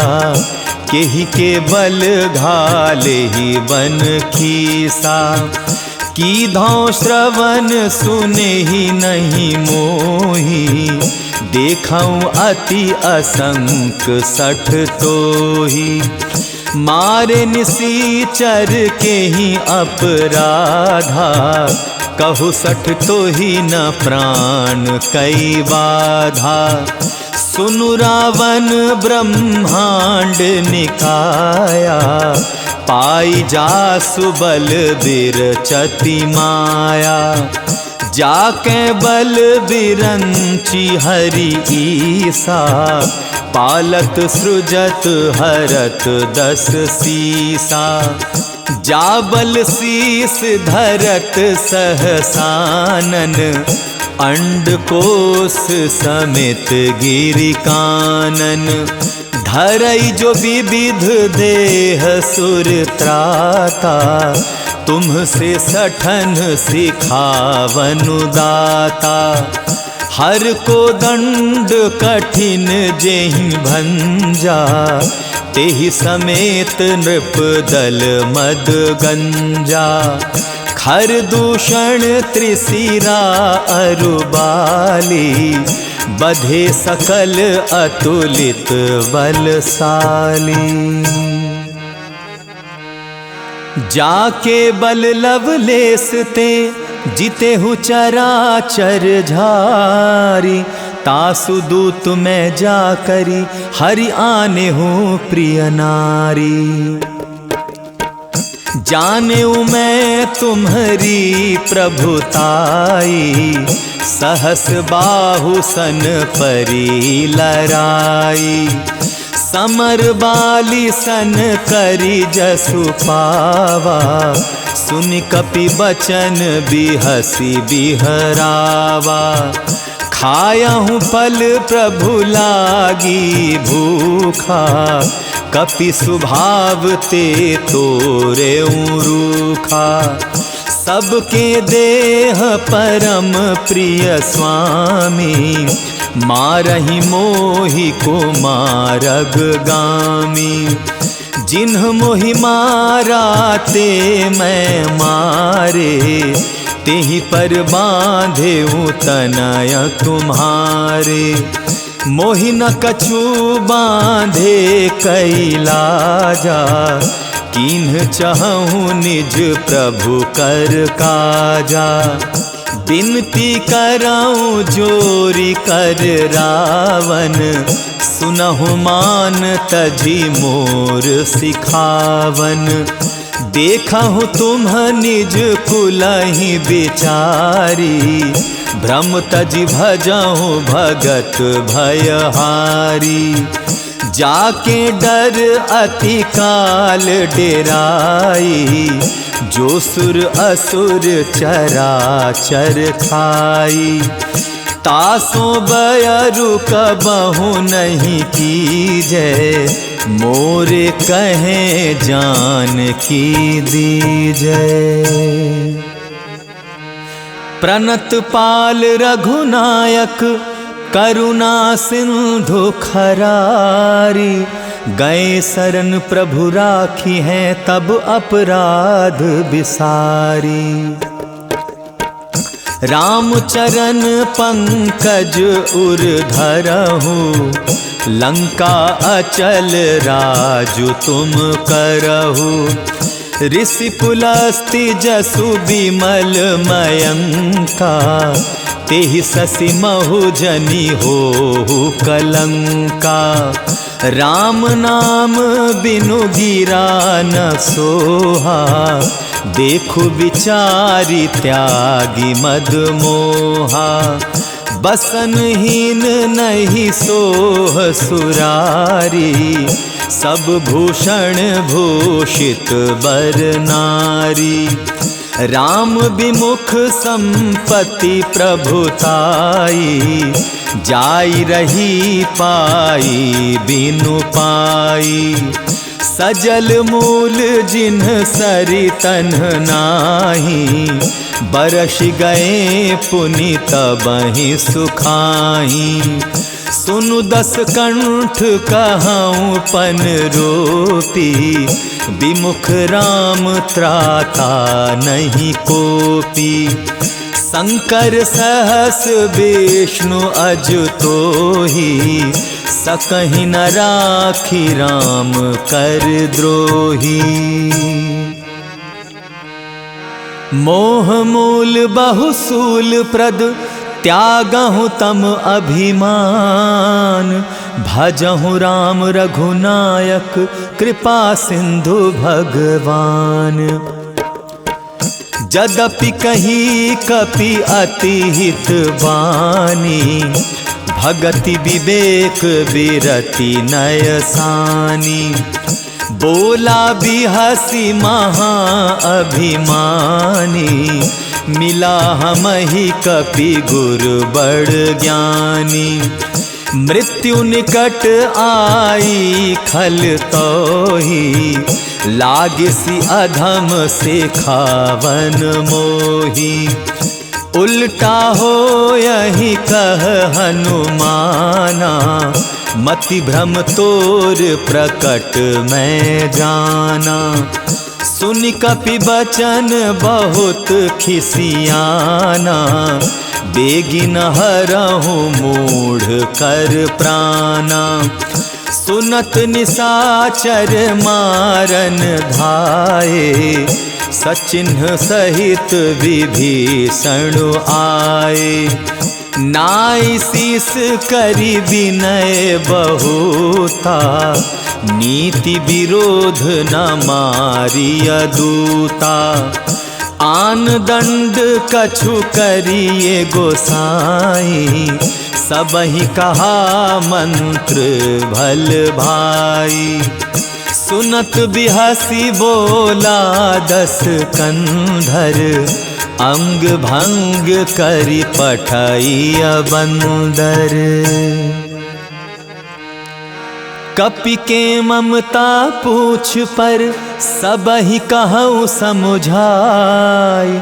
केहि के बल घाले ही बन खीसा। कीधौ श्रवण सुने ही नहीं मोही, देखऊं अति असंक 60 तोही। मारे निसीचर के ही अपराधा, कहु 60 तो ही न प्राण कई बाधा। सुनु रावण ब्रह्मांड निकाया, पाई जासु बल बिरचति माया। जाके बल बिरंची हरि ईसा, पालत सृजत हरत 10 सीसा। जाबल शीस धरत सहसानन, अंडकोश समेत गिरि कानन। धरई जो विविध देह सुर त्राता, तुमसे सठन सिखावनु दाता। हर को दंड कठिन जेहि भंजा, तेहि समेत नृप दल मद गंजा। खर दूषण त्रिशिरा अरुबाली, बधे सकल अतुलित बलशाली। जाके बल लवलेस ते, जितेहु चराचर झारी। तासु दूत में जाकरी, हरि आने हूँ प्रिय नारी। जानेऊ मैं तुम्हारी प्रभुताई, सहस बाहु सन परी लराई। समर बाली सन करी जसु पावा, सुनि कपि बचन बिहसी बिहरावा। खायहूँ फल प्रभु लागी भूखा, कपि स्वभाव ते तोरे रूखा। सबके देह परम प्रिय स्वामी, मारहि मोहि को मारग गामी। जिन्ह मोहि मारा ते मैं मारे, तेहि पर बांधे तनय तुम्हारे। मोहि न कछु बांधे कैलाजा, किन्ह चाहूँ निज प्रभु कर काजा। बिनती कराऊँ जोरी कर रावण, सुनहु मान तजी मोर सिखावन। देखहु तुम निज कुलहि बिचारी, भ्रम तजी भजहु भगत भयहारी। जाके डर अति काल डेराई, जो सुर असुर चराचर खाई। तासो बयरु कबहु नहीं कीजय, मोरे कहे जान की दीजय। प्रणत पाल रघुनायक, करुणा सिंधु खरारी। गए शरण प्रभु राखी हैं, तब अपराध बिसारी। राम चरण पंकज उर धरहु, लंका अचल राजु तुम करहु। ऋषि पुलस्ति जसु विमल मयंका, तेहि ससि महु जनि होहु कलंका। राम नाम बिनु गिरा न सोहा, देखु विचारी त्यागी मद मोहा। बसनहीन नहीं सोह सुरारी, सब भूषण भूषित बर नारी। राम विमुख संपत्ति प्रभुताई, जाई रही पाई बिनु पाई। सजल मूल जिन्ह सरि तन्ह नाही, बरस गए पुनि तबहि सुखाई। सुनु दस कंठ कहऊँ पन रोपी, विमुख राम त्राता नहीं कोपी। शंकर सहस विष्णु अजुतोहि, सकहि न राखी राम कर द्रोही। मोह मूल बहुसूल प्रद, त्यागहु तम अभिमान। भजहु राम रघुनायक, कृपा सिंधु भगवान। जदपि कही कपि अति हित बानी, भगति विवेक विरति नयसानी। बोला बिहसी महा अभिमानी, मिला हमहि कपि गुरु बड़ ज्ञानी। मृत्यु निकट आई खल तोहि, लागिसी अधम से खावन मोही। उल्टा हो यही कह हनुमाना, मति भ्रम तोर प्रकट मैं जाना। सुनि कपि बचन बहुत खिसियाना, बेगिन हरहु मूढ़ कर प्राणा। सुनत निसाचर मारन धाये, सचिन्ह सहित विभीषण आए। नाई शीस करि विनय बहुता, नीति विरोध न मारिय दूता। आन दंड कछु करिए गोसाई, सबहि कहा मंत्र भल भाई। सुनत बिहसी बोला दस कंधर, अंग भंग करि पठई बंदर। कपि के ममता पूछ पर, सबहि कहूँ समुझाई।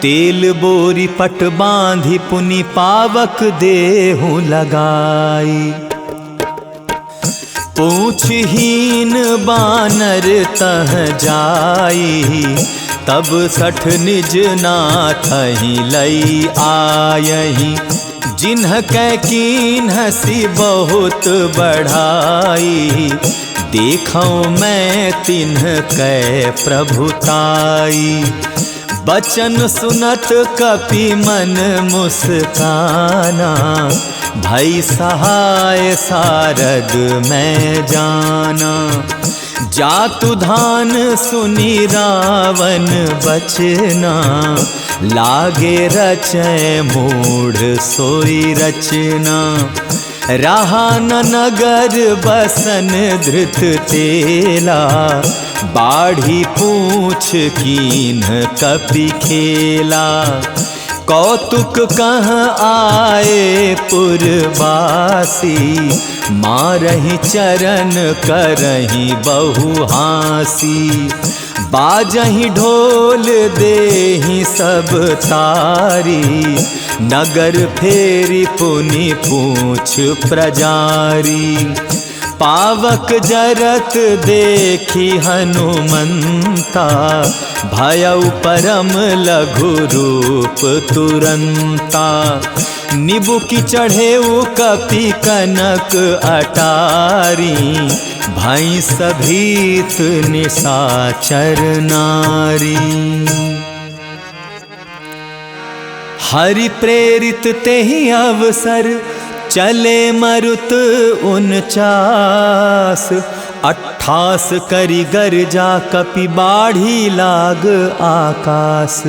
तेल बोरी पट बांधि पुनि पावक देहु लगाई। पूछहीन बानर तह जाई, तब सठ निज नाथहि लई आयहि। जिन्ह कै कीन हसी बहुत बढ़ाई, देखऊँ मैं तिन्ह कै प्रभुताई। बचन सुनत कपि मन मुस्काना, भई सहाय सारद मैं जाना। जातु धान सुनी रावण बचना, लागे रचय मूढ़ सोई रचना। रहा न नगर बसन धृत तेला, बाढ़ी पूछ कीन कपि खेला। कौतुक कह आए पुरवासी, मारहि चरण करहि बहु हासी। बाजहि ढोल देहि सब तारी, नगर फेरी पुनि पूछ प्रजारी। पावक जरत देखी हनुमंता, भयउ परम लघु रूप तुरंता। निबुकि चढ़ेउ कपि कनक अटारी, भैंस भीत निशाचर नारी। हरि प्रेरित तेहि अवसर, चले मरुत 49। 28 करि गर्जा कपि बाढ़ी लाग आकाश।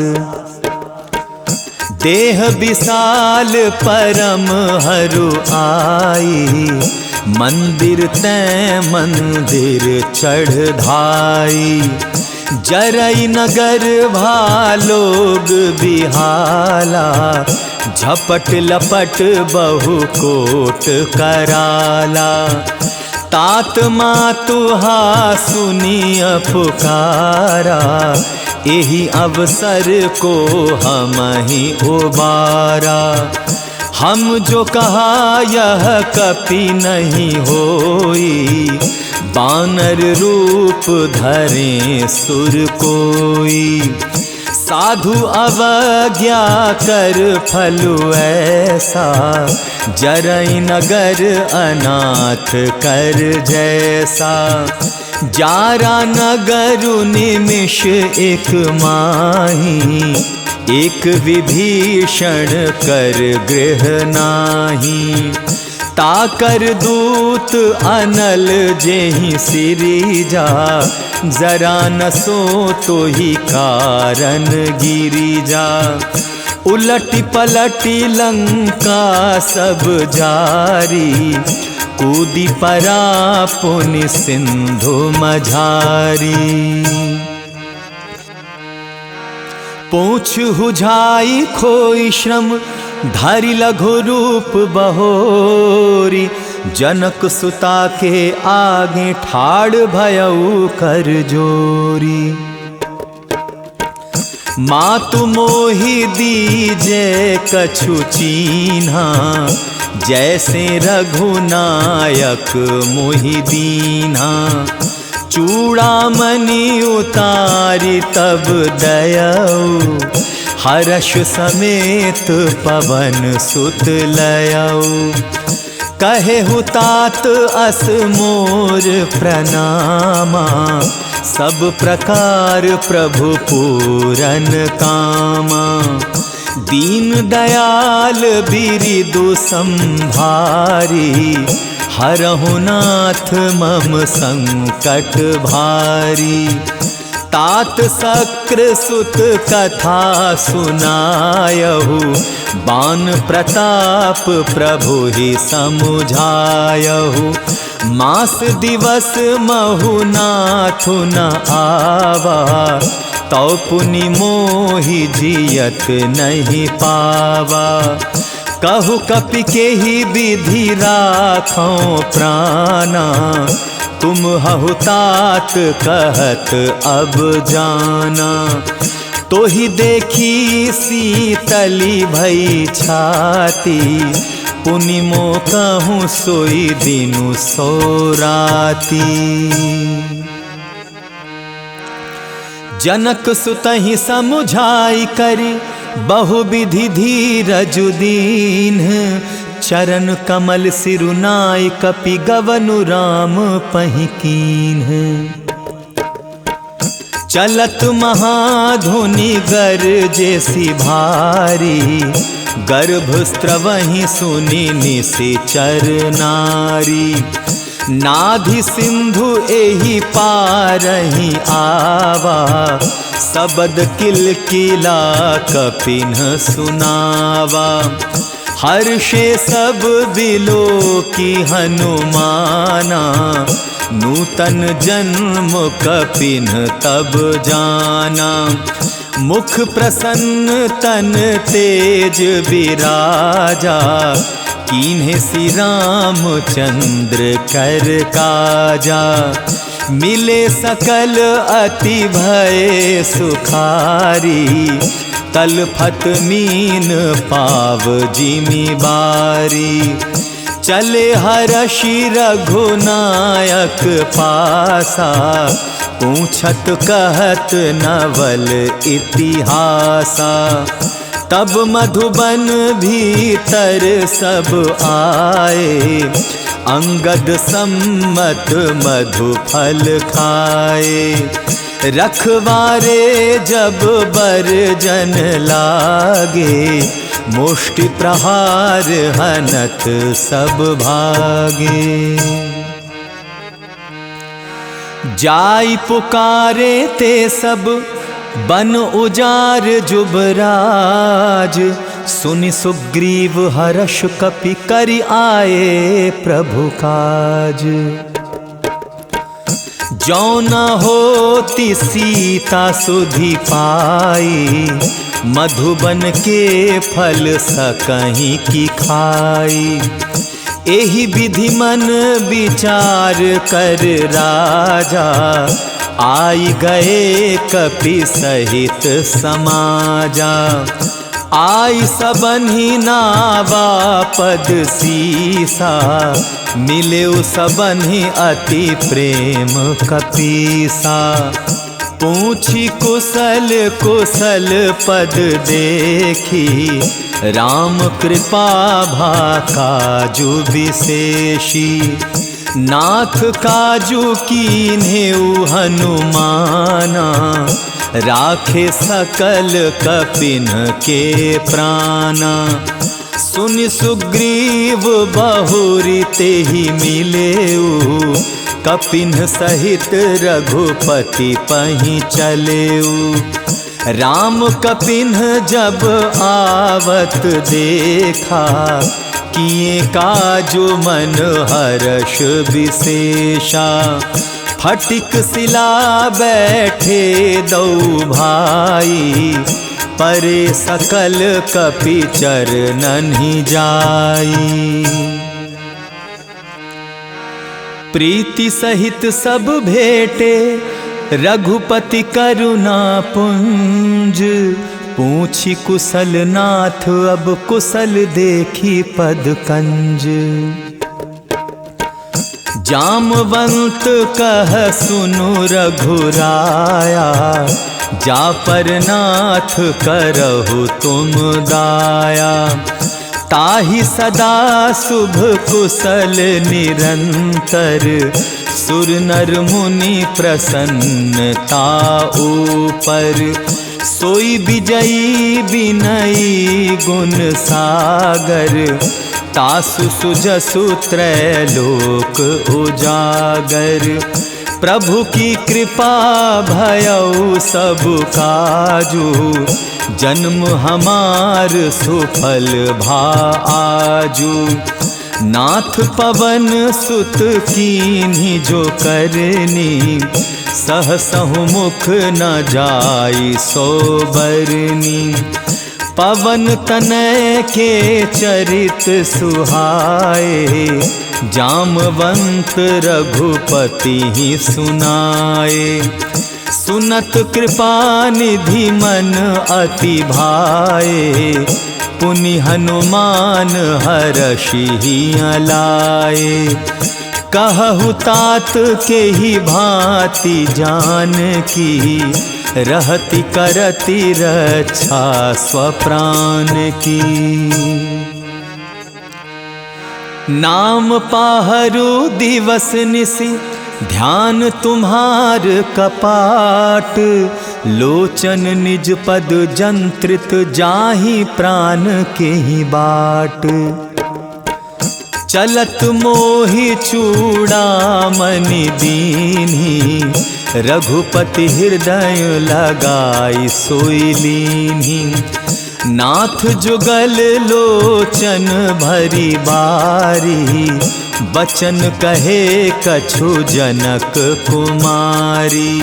देह विशाल परम हरु आई, मंदिर तै मंदिर चढ़ धाई। जरई नगर भालोग बिहाला, झपट लपट बहु कोट कराला। तात मातुहा सुनिय पुकारा, एहि अवसर को हमहि उबारा। हम जो कहा यह कपि नहीं होई, बानर रूप धरे सुर कोई। साधु अवज्ञा कर फलु ऐसा, जरई नगर अनाथ कर जैसा। जारा नगरु निमिष एक माही, एक विभीषण कर गृह नाही। ताकर दूत अनल जेहि सिरिजा, जरा न सो तो ही कारण गिरिजा। उलटी पलटी लंका सब जारी, कूदी परा पुनि सिंधु मझारी। पूछ हुझाई खोई श्रम, धरि लघु रूप बहोरी। जनक सुता के आगे ठाड़ भयउ कर जोरी। मातु मोहि दीजे कछु चीन्हा, जैसे रघुनायक मोहि दीन्हा। चूड़ामणि उतारी तब दयऊ, हर्ष समेत पवन सुत लयऊ। कहे हुतात अस मोर प्रणामा, सब प्रकार प्रभु पूरन कामा। दीन दयाल बिरिदु संभारी, हरहु नाथ मम संकट भारी। तात शक्र सुत कथा सुनायहु, बान प्रताप प्रभु ही समुझायहु। मास दिवस महु नाथु न आवा, तौ पुनि मोहि जियत नहीं पावा। कहु कपि केहि विधि राखौं प्राणा, तुम हहु तात कहत अब जाना। तो ही देखी सीतली भई छाती, पुनिमो कहूँ सोई दिनु सो राती। जनक सुतहि समुझाई करी बहुविधि धीरज दीन। चरण कमल सिरुनाय कपि गवनु राम पहिकीन। चलत महाधुनि गरजेसी भारी। गर्भस्त्रवहि सुनि निशिचर नारी। नाभि सिंधु एहि पारहि आवा। सबद किलकिला कपिन सुनावा। हर्षे सब बिलोकी हनुमाना। नूतन जन्म कपिन तब जाना। मुख प्रसन्न तन तेज विराजा। कीन्हे श्री रामचंद्र कर काजा। मिले सकल अति भय सुखारी। तलफत मीन पाव जिमि बारी। चले हर्षि रघुनायक पासा। पूछत कहत नवल इतिहासा। तब मधुबन भीतर सब आए। अंगद सम्मत मधु फल खाए। रखवारे जब बरजन लागे। मुष्टि प्रहार हनत सब भागे। जाई पुकारे ते सब बन उजार जुबराज। सुनि सुग्रीव हर्ष कपि करि आए प्रभु काज। जो न होती सीता सुधि पाई। मधुबन के फल सकहीं की खाई। एहि विधि मन विचार कर राजा। आई गए कपि सहित समाजा। आई सबन्हि नावा पद सीसा। मिले सबन्हि अति प्रेम कपीसा। पूछी कुशल कुशल पद देखी। राम कृपा भा काजु विशेषी। नाथ काजु कीन्हेउ हनुमाना। राखे सकल कपिन के प्राणा। सुनि सुग्रीव बहुरी तेहि मिलेऊ। कपिन सहित रघुपति पहि चलेऊ। राम कपिन जब आवत देखा। किए काजु मन हर्ष विशेषा। फटिक सिला बैठे दो भाई। परे सकल कपि चरणहि जाई। प्रीति सहित सब भेटे। रघुपति करुणा पुंज। पूछी कुशल नाथ अब कुशल देखी पद कंज। जामवंत कह सुनु रघुराया। जा पर नाथ करहु तुम दाया। ताहि सदा शुभ कुशल निरंतर। सुर नर मुनि प्रसन्नता ऊपर। सोई विजयी विनयी गुण सागर। तासु सुजसु त्रैलोक उजागर। प्रभु की कृपा भयउ सब काजू। जन्म हमार सुफल भा आजू। नाथ पवन सुत कीन्ही जो करनी। सहसहु मुख न जाई सो बरनी। पवन तनय के चरित सुहाए। जामवंत रघुपति ही सुनाए। सुनत कृपा निधि मन अति भाए, पुनि हनुमान हरषि लाए। कहु तात के ही भांति जान की, रहति करति रक्षा स्वप्राण की। नाम पाहरु दिवस निसि, ध्यान तुम्हार कपाट। लोचन निज पद जंत्रित, जाहि प्राण के ही बाट। चलत मोहि चूड़ामणि दीन्ही, रघुपति हृदय लगाई सोई लीन्ही। नाथ जुगल लोचन भरी बारी, बचन कहे कछु जनक कुमारी।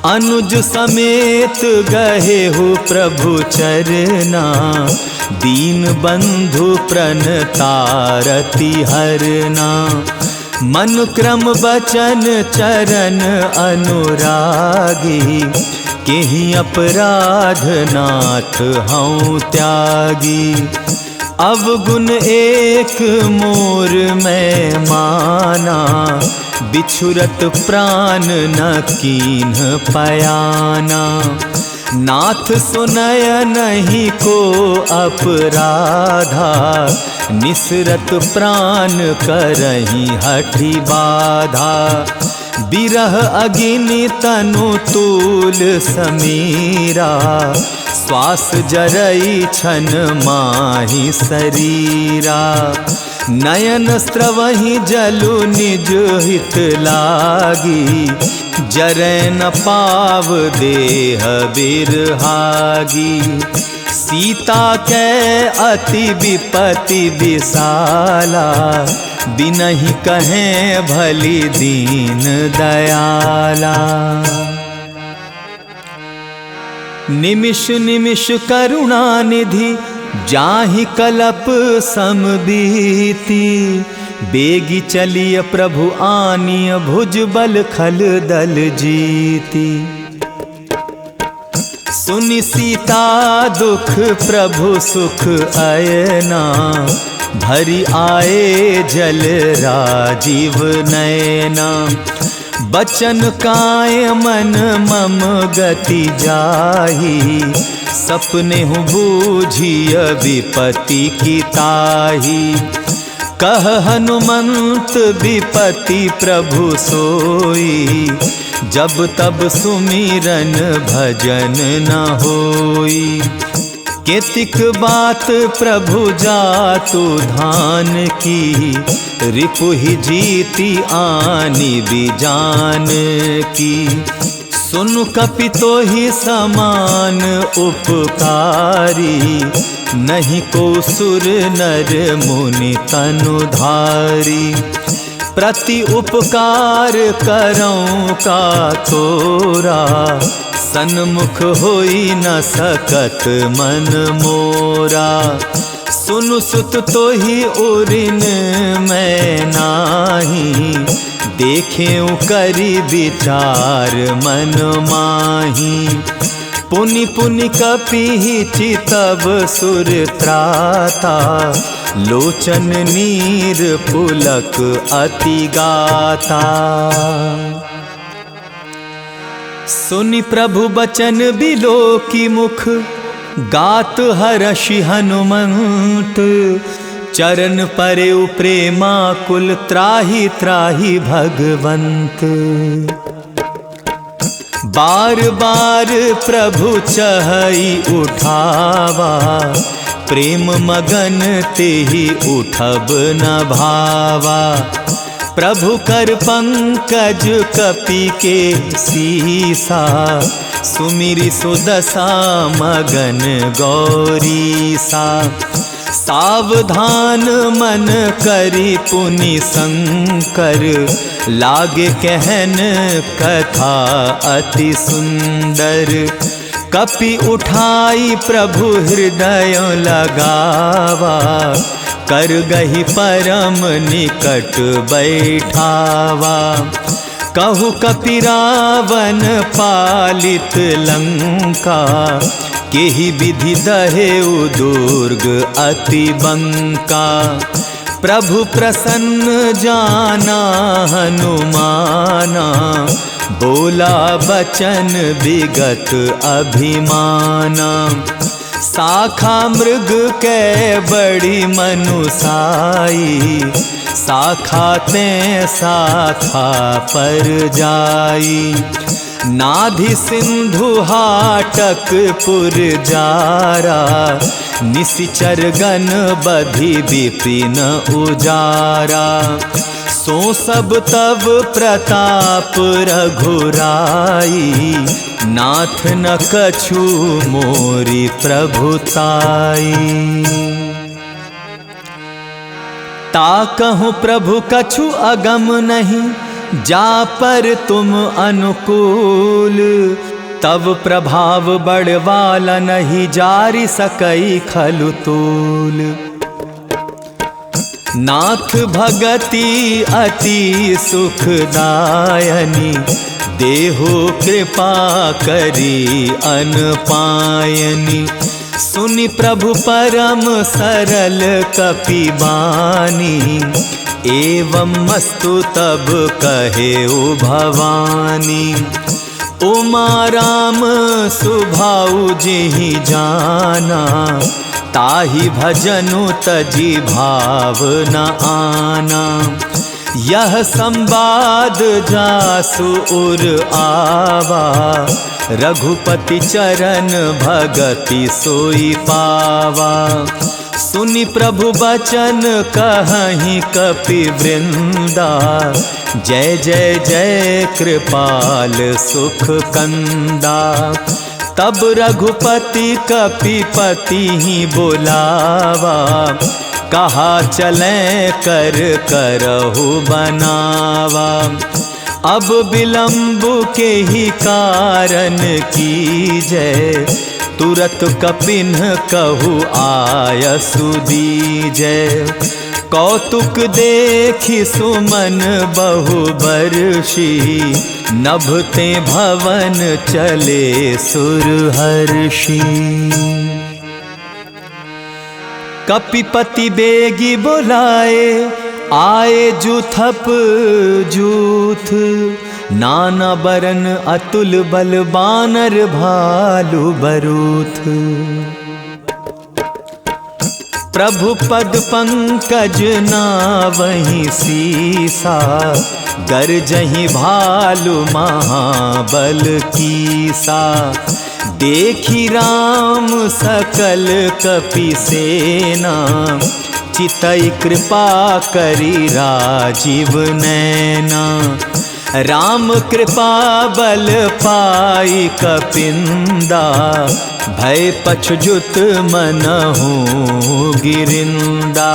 अनुज समेत गहे हो प्रभु चरना, दीन बंधु प्रणतारति हरना। मन क्रम बचन चरण अनुरागी, केहि अपराध नाथ हऊँ त्यागी। अवगुण एक मोर मैं माना, बिछुरत प्राण न कीन्ह पयाना। नाथ सुनय नहीं को अपराधा, निसरत प्राण करही हठि बाधा। बिरह अग्नि तनु तूल समीरा, श्वास जरई छन माहि शरीरा। नयन स्रवहि जलु निज हित लागी, जरै न पाव देह बिरहागी। सीता कै अति विपति विशाला, बिनहि कहें भली दीन दयाला। निमिष निमिष करुणा निधि, जाहि कलप समबीती। बेगी चलिय प्रभु आनिय, भुज बल खल दल जीती। सुनि सीता दुख प्रभु सुख अयना, भरी आए जल राजीव नयना। बचन काय मन मम गति जाही, सपने हूँ बूझिय विपति की ताही। कह हनुमंत विपति प्रभु सोई, जब तब सुमिरन भजन न होई। केतिक बात प्रभु जातु धान की, रिपुहि जीति आनी बिजान की। सुनु कपि तोहि समान उपकारी, नहीं को सुर नर मुनि तनुधारी। प्रति उपकार करऊं का तोरा, सन्मुख होई न सकत मन मोरा। सुनु सुत तोहि उरिन मैं नाही, देखें करी विचार मन माही। पुनि पुनि कपि चितब सुर त्राता, लोचन नीर पुलक अति गाता। सुनि प्रभु बचन बिलोकी मुख, गात हरषि हनुमंत। चरण परेउ प्रेमाकुल, त्राहि त्राहि भगवंत। बार बार प्रभु चहई उठावा, प्रेम मगन तेहि उठब न भावा। प्रभु कर पंकज कपि के सीसा, सुमिरि सुदशा मगन गौरीसा। सावधान मन करि पुनि शंकर, लागे कहन कथा अति सुंदर। कपि उठाई प्रभु हृदय लगावा, कर गही परम निकट बैठावा। कहु कपि रावण पालित लंका, केहि विधि दहेउ दुर्ग अति बंका। प्रभु प्रसन्न जाना हनुमाना, बोला बचन विगत अभिमाना। शाखा मृग के बड़ी मनुसाई, शाखा ते शाखा पर जाई। नाभि सिंधु हाटक पुर जारा, निशिचर गण बधि विपिन उजारा। सो सब तब प्रताप रघुराई, नाथ न कछु मोरी प्रभुताई। ताकहु प्रभु कछु अगम नहीं, जा पर तुम अनुकूल। तब प्रभाव बढ़वाला नहीं, जारी सकई खलु तूल। नाथ भगति अति सुखदायनी, देहो कृपा करी अनपायनी। सुनि प्रभु परम सरल कपि बानी, एवं मस्तु तब कहे ओ भवानी। उमा राम सुभाउ जेहि जाना, ताहि भजनु तजी भाव न आना। यह संवाद जासु उर आवा, रघुपति चरण भगति सोई पावा। सुनि प्रभु बचन कहहि कपि वृंदा, जय जय जय कृपाल सुख कंदा। तब रघुपति कपिपति ही बोलावा, कहा चलें कर करहु बनावा। अब विलंब के ही कारण कीजय, तुरत कपिन कहु आयसु दीजय। कौतुक देखि सुमन बहु बरषि, नभते भवन चले सुरहर्षि। कपिपति बेगी बोलाए, आए जूथप जूथ। नाना बरन अतुल बल, बानर भालु बरूथ। प्रभु पद पंकज नावहि सीसा, गरजहि भालु महाबल कीसा। देखि राम सकल कपि सेना, चितई कृपा करी राजीव नैना। राम कृपा बल पाई कपिंदा, भय पछजुत मनहु गिरिंदा।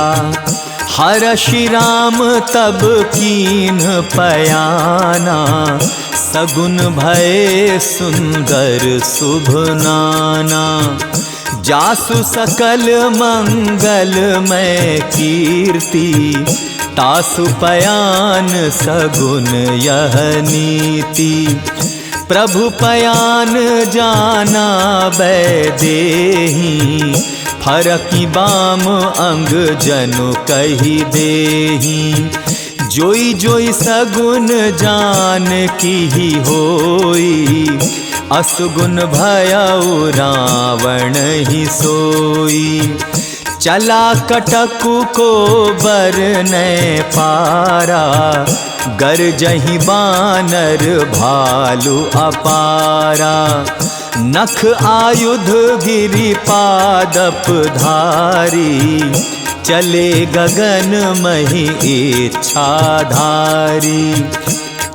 हर्षि राम तब कीन पयाना, सगुन भय सुंदर शुभ नाना। जासु सकल मंगल में कीर्ति, तासु पयान सगुन यह नीति। प्रभु पयान जाना वैदेही, फरकी बाम अंग जनु कही देही। जोई जोई सगुन जान की ही होई, असुगुन भयउ रावण ही सोई। चला कटकु को बरनै पारा, गरजहि बानर भालु अपारा। नख आयुध गिरि पादप धारी, चले गगन महि इच्छाधारी।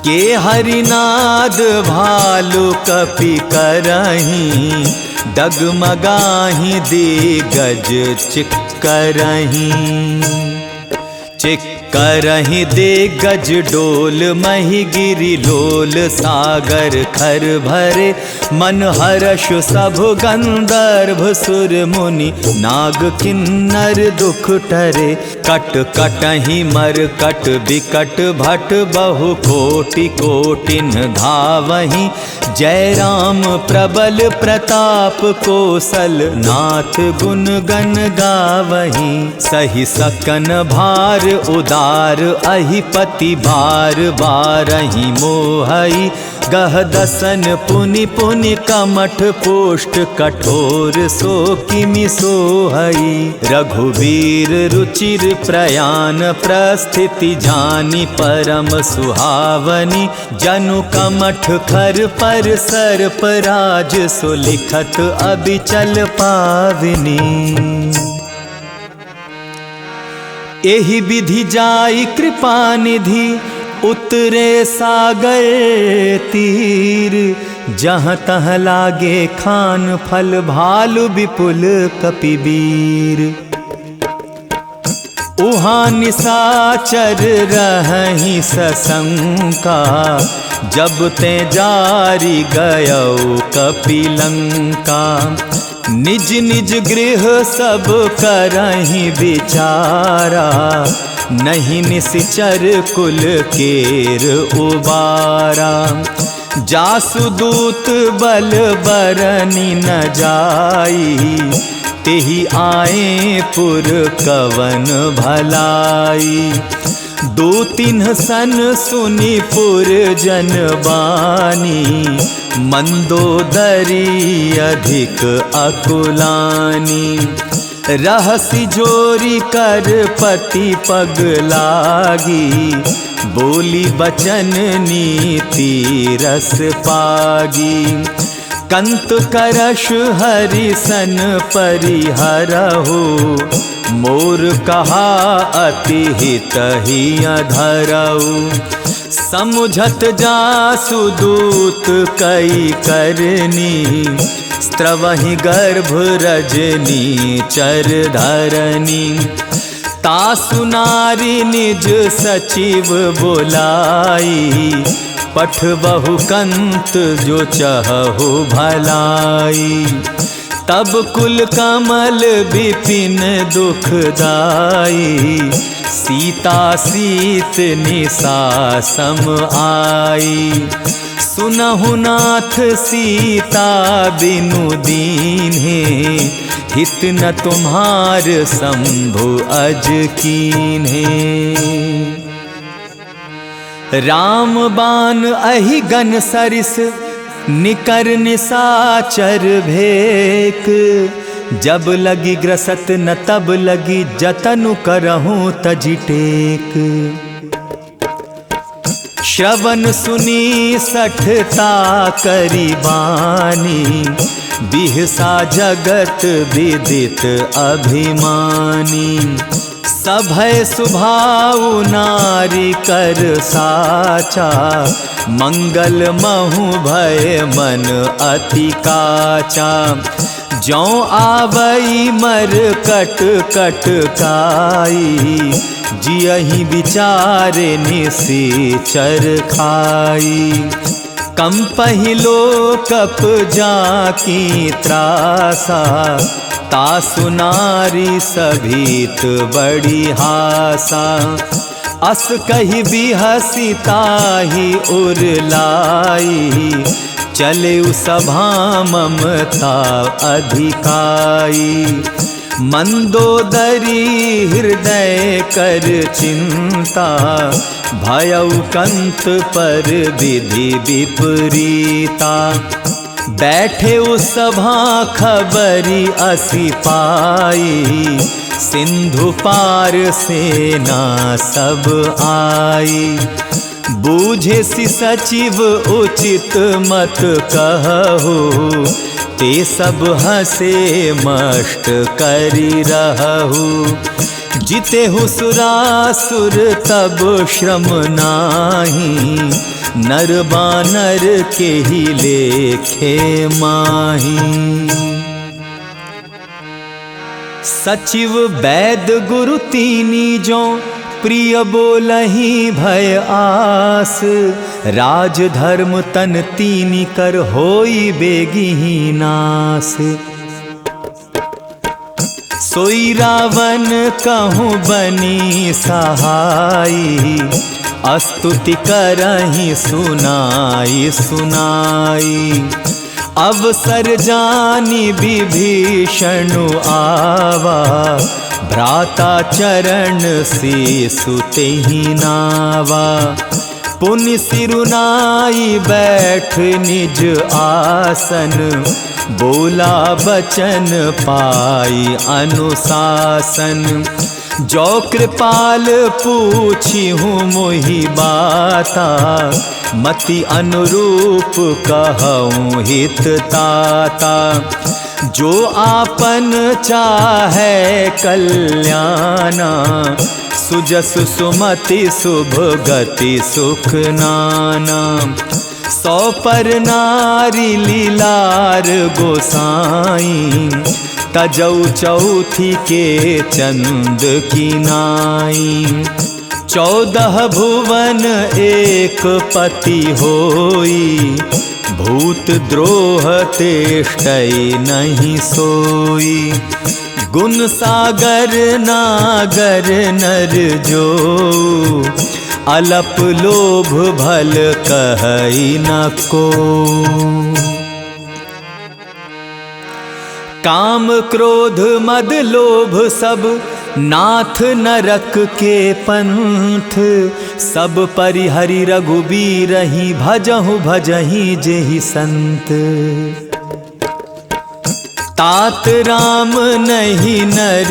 के हरिनाद भालु कपि करहीं, डगमगाहि दिगज चिक्करहीं। चिक करहि दे गज डोल मही गिरि लोल सागर खर भरे मन हर्ष सब गंधर्व सुर मुनि नाग किन्नर दुख टरे कट कटहि मर कट बिकट भट बहु कोटि कोटिन धावहि जय राम प्रबल प्रताप कोसल नाथ गुण गण गावहि सही सकन भार उदार अहिपति बार बारहि मोहई गह दसन पुनि पुनि कमठ पोष्ट कठोर सो किमि सोहई रघुवीर रुचिर प्रयाण प्रस्थिति जानि परम सुहावनी जनु कमठ खर पर सर्प राज सो लिखत अबिचल पावनी एहि विधि जाई कृपा निधि उतरे सागर तीर जहाँ तहाँ लागे खान फल भालु विपुल कपिबीर उहाँ निशाचर रहहि सशंका जब ते जारी गयो कपिलंका निज निज गृह सब करहि विचारा नहीं निश्चर कुल केर उबारा जासु दूत बल बरनी न जाई तेहि आए पुर कवन भलाई दो तीन सन सुनि पुर जन बानी मंदोदरी अधिक अकुलानी रहसी जोरी कर पति पग लागी बोली बचन नीति रस पागी कंत करश हरिसन परिहरहु मोर कहा अति हित ही अधरऊ समुझत जासु दूत कई करनी स्त्रवहि गर्भ रजनी चर धरनी तासु नारी निज सचिव बोलाई पठबहु कंत जो चहु भलाई तब कुल कमल विपिन दुखदाई सीता सीत निशा सम आई सुनहु नाथ सीता बिनु दीन्हे हित न तुम्हार शंभु अज कीन्हे राम बान अहि गन सरिस निकर निशाचर भेक जब लगी ग्रसत न तब लगी जतनु करहूँ तजि टेक श्रवण सुनी सठता करी बानी बिहसा जगत विदित अभिमानी सभय सुभाउ नारी कर साचा मंगल महु भय मन अति काचा जौ आवई मर कट कट काई जियहि विचारे निशिचर खाई कंपहि लोकप जाकी त्रासा तासु नारी सभीत बड़ी हासा अस कही बिहसी ताहि उरलाई चले सभा ममता अधिकाई मंदोदरी हृदय कर चिंता भयउ कंत पर विधि विपरीता बैठे उस सभा खबरी असी पाई सिंधु पार सेना सब आई बूझे सि सचिव उचित मत कहु ते सब हसे मष्ट करी रहु जिते हुसुरासुर तब श्रम नाही नर बानर के ही लेखे माही सचिव वैद गुरु तीनी जो प्रिय बोलहि भय आस, राज धर्म तन तीनी कर होई बेगी नास। सोई रावण कहूँ बनी सहाई, स्तुति करहि सुनाई सुनाई। अवसर जानी विभीषण आवा, भ्राता चरण शीसु तेहि नावा। पुनि सिरुनाई बैठ निज आसन, बोला बचन पाई अनुशासन। जो कृपाल पूछी हूँ मोहि बाता, मति अनुरूप कहूँ हित ताता। जो आपन चाहे कल्याणा, सुजसु सुमति शुभ गति सुख नाना। सौ पर नारी लीलार गोसाई, तजौ चौथी के चंद की नाई। 14 भुवन एक पति होई, भूत द्रोह तेष्टै नहीं सोई। गुण सागर नागर नर जो, अलप लोभ भल कहई न को। काम क्रोध मद लोभ सब नाथ नरक के पंथ। सब परिहरि रघुबीरहि, भजहु भजहि जेहि संत। तात राम नहीं नर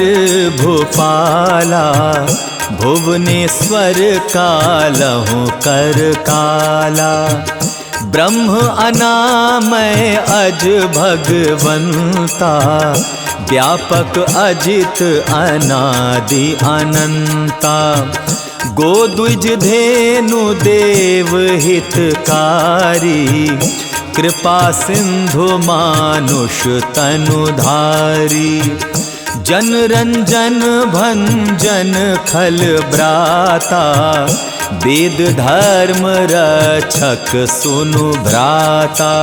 भूपाला, भुवनेश्वर कालहु कर काला। ब्रह्म अनामय अज भगवंता, व्यापक अजित अनादि अनंता। गोद्विज धेनु देव हितकारी, कृपा सिंधु मानुष तनुधारी। जन रंजन भंजन खल ब्राता, वेद धर्म रक्षक सुनु भ्राता।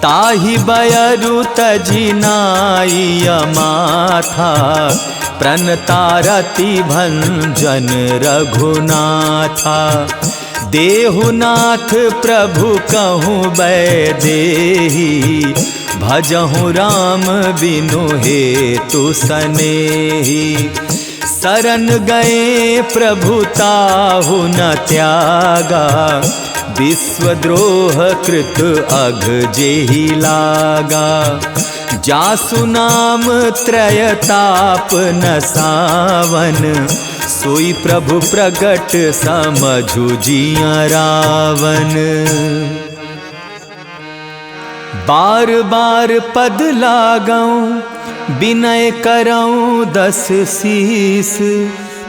ताहि बयरु तजि नाई माथा, प्रणतारति भंजन रघुनाथा। देहुनाथ प्रभु कहूँ वैदेही, भजहु राम बिनु हेतु सनेही। शरण गए प्रभु ताहु न त्यागा, विश्वद्रोह कृत अघ जेहि लागा। जासु नाम त्रयताप न सावन, सोई प्रभु प्रगट समझु जिया रावण। बार बार पद लागऊं, विनय करऊं 10 शीस।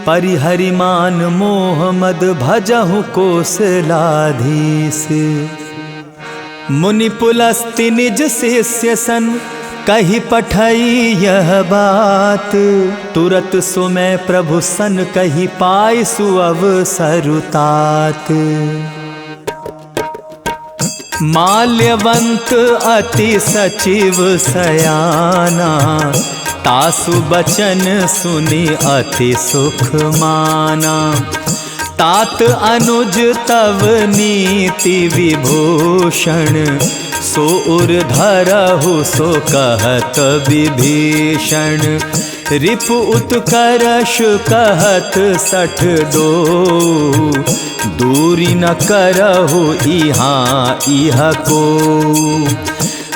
परिहरि मान मोह मद, भजहु कोसलाधीश। मुनि पुलस्ति निज शिष्य सन, कही पठई यह बात। तुरत सुमय प्रभु सन, कही पाई सुअवसरुतात। माल्यवंत अति सचिव सयाना, तासु बचन सुनि अति सुख माना। तात अनुज तव नीति विभूषण, सो उर धरहु सो कहत विभीषण। रिपु उत्कर्ष कहत 62, दूरी न करहु इहाँ इह को।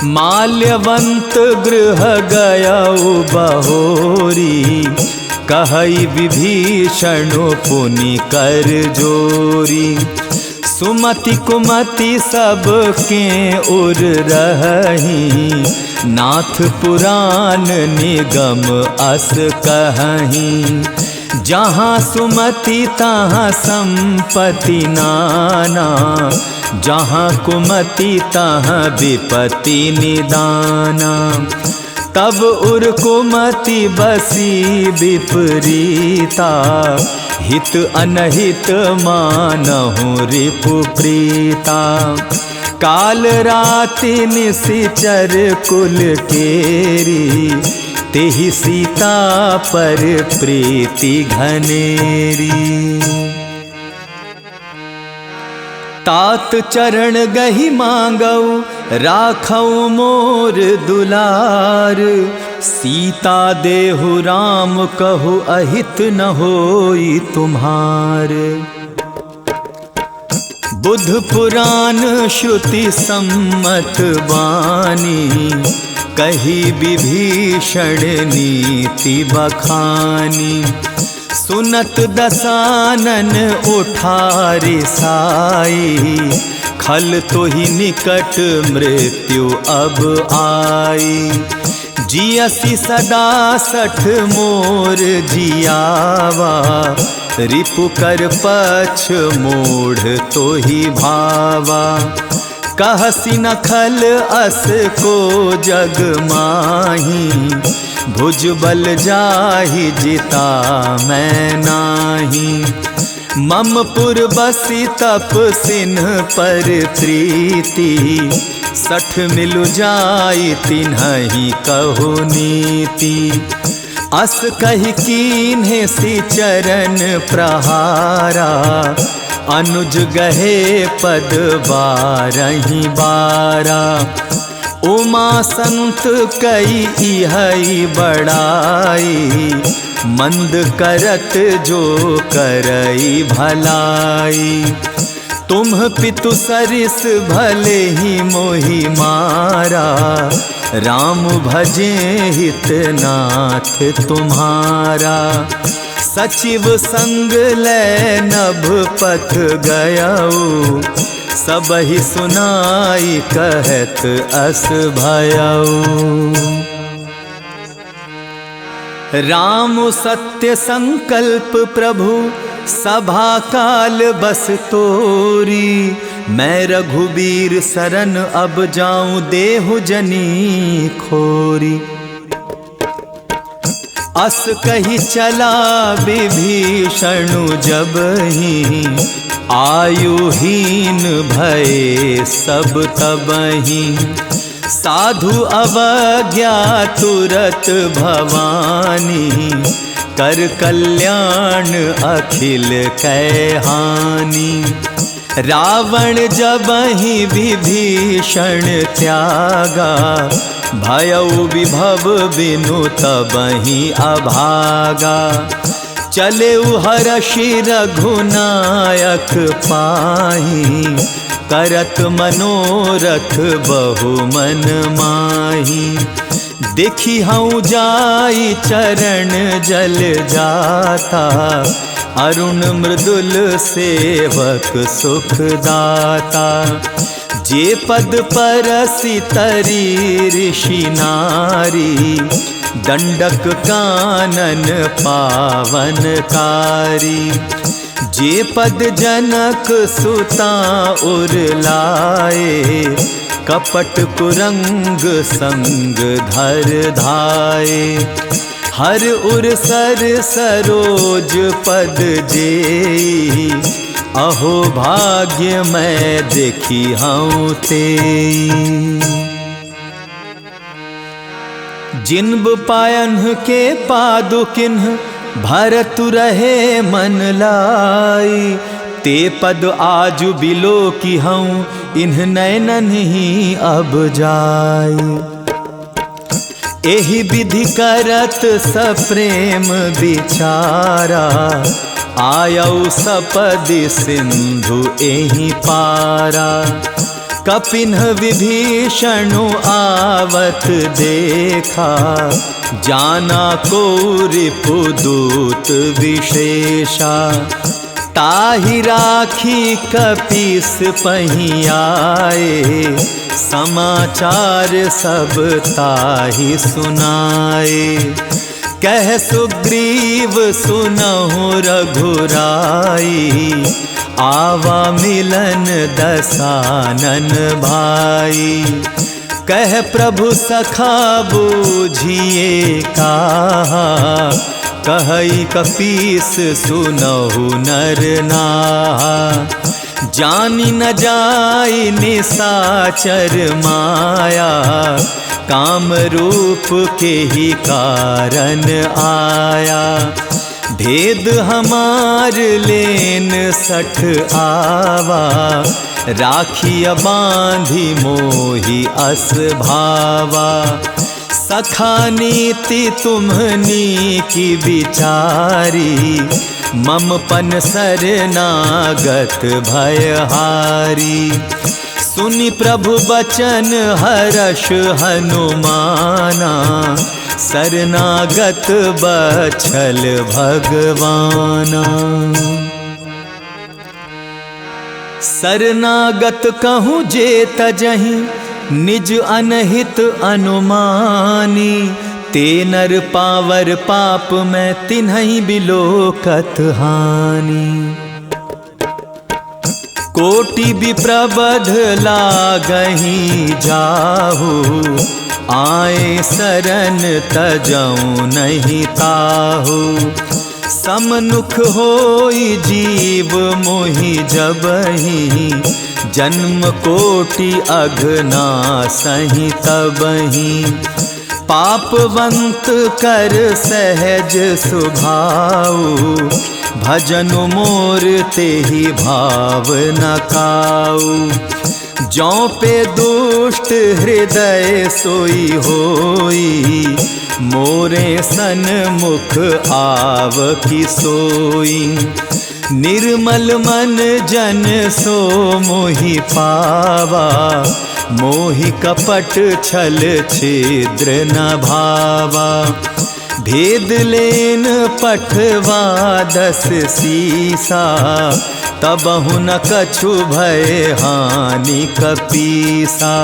माल्यवंत गृह गयउ बहोरी, कहई विभीषण पुनि कर जोरी। सुमति कुमति सबके उर रही, नाथ पुराण निगम अस कहहीं। जहाँ सुमति तहाँ संपत्ति नाना, जहाँ कुमति तहाँ विपत्ति निदाना। तब उर कुमति बसी विपरीता, हित अनहित मानहु रिपु प्रीता। काल राति निशिचर कुल केरी, तेहि सीता पर प्रीति घनेरी। तात चरण गहि मांगऊ, राखऊ मोर दुलार। सीता देहु राम कहु, अहित न होई तुम्हार। बुध पुराण श्रुति सम्मत वाणी, कही विभीषण नीति बखानी। सुनत दसानन उठारि साई, खल तोहि निकट मृत्यु अब आई। जियसि सदा 60 मोर जियावा, रिपु कर पछ मूढ़ तोहि भावा। कहसि न खल अस को जग माही, भुजबल जाहि जिता मैं नाही। मम पुर बसी तप सिन्ह पर प्रीति, 60 मिलु जाई तिन्हि कहु नीति। अस कहि कीन्हे सि चरण प्रहारा, अनुज गहे पद 12 बारा। उमा संत कई इहई बड़ाई, मंद करत जो करई भलाई। तुम पितु सरिस भले ही मोहि मारा, राम भजे हित नाथ तुम्हारा। सचिव संग लै नभ पथ गयऊ, सबहि सुनाई कहत अस भयऊ। राम सत्य संकल्प प्रभु, सभा काल बस तोरी। मैं रघुबीर सरन अब जाऊं, देहु जनी खोरी। अस कही चला विभीषणु जबहि, आयुहीन भये सब तबहि। साधु अवज्ञा तुरत भवानी, कर कल्याण अखिल कै हानि। रावण जबहि विभीषण त्यागा, भयउ विभव बिनु तबहि अभागा। चले हर्षि रघुनायक पाही, करत मनोरथ बहु मन माही। देखी हूँ जाई चरण जल जाता, अरुण मृदुल सेवक सुख दाता। जे पद परसि तरी ऋषि नारी, दंडक कानन पावनकारी। जे पद जनक सुता उरलाए, कपट कुरंग संग धर धाये। हर उर सर सरोज पद जेई, अहो भाग्य मैं देखी हूँ तेई। जिन्ब पायन के पादुकिन्ह, भरतु रहे मन लाई। ते पद आजु बिलो की हूँ, इन्ह नैनन ही अब जाई। एहि विधि करत सप्रेम विचारा, आयौ सपदि सिंधु एहि पारा। कपिन्ह विभीषणु आवत देखा, जाना को रिपुदूत विशेषा। ताहि राखी कपीस पहियाए, समाचार सब ताहि सुनाए। कह सुग्रीव सुनहु रघुराई, आवा मिलन दसानन भाई। कह प्रभु सखा बूझिए कहा, कहई कपीस सुनहु नर नाहा। जानी न जाई निशाचर माया, काम रूप के ही कारण आया। भेद हमार लेन सठ आवा, राखिया बांधी मोही अस भावा। सखा नीति तुम्हनी की विचारी, ममपन शरणागत भयहारी। सुनि प्रभु बचन हर्ष हनुमाना, शरणागत बछल भगवाना। शरणागत कहूँ जे तजहि, निज अनहित अनुमानी। ते नर पावर पाप में तिन्हि बिलोकत हानि। कोटि विप्रबध लागहि जाहु, आए शरण तजऊ नहीं ताहु। समनुख होई जीव मोहि जबहि, जन्म कोटि अघना सही तबहि। पापवंत कर सहज सुभाऊ, भजन मोर तेहि भाव न काऊ। जौ पे दुष्ट हृदय सोई होई, मोरे सन्मुख आव की सोई। निर्मल मन जन सो मोहि पावा, मोहि कपट छल छिद्र न भावा। भेद लेन पठवा 10 सीसा, तबहु न कछु भय हानि कपीसा।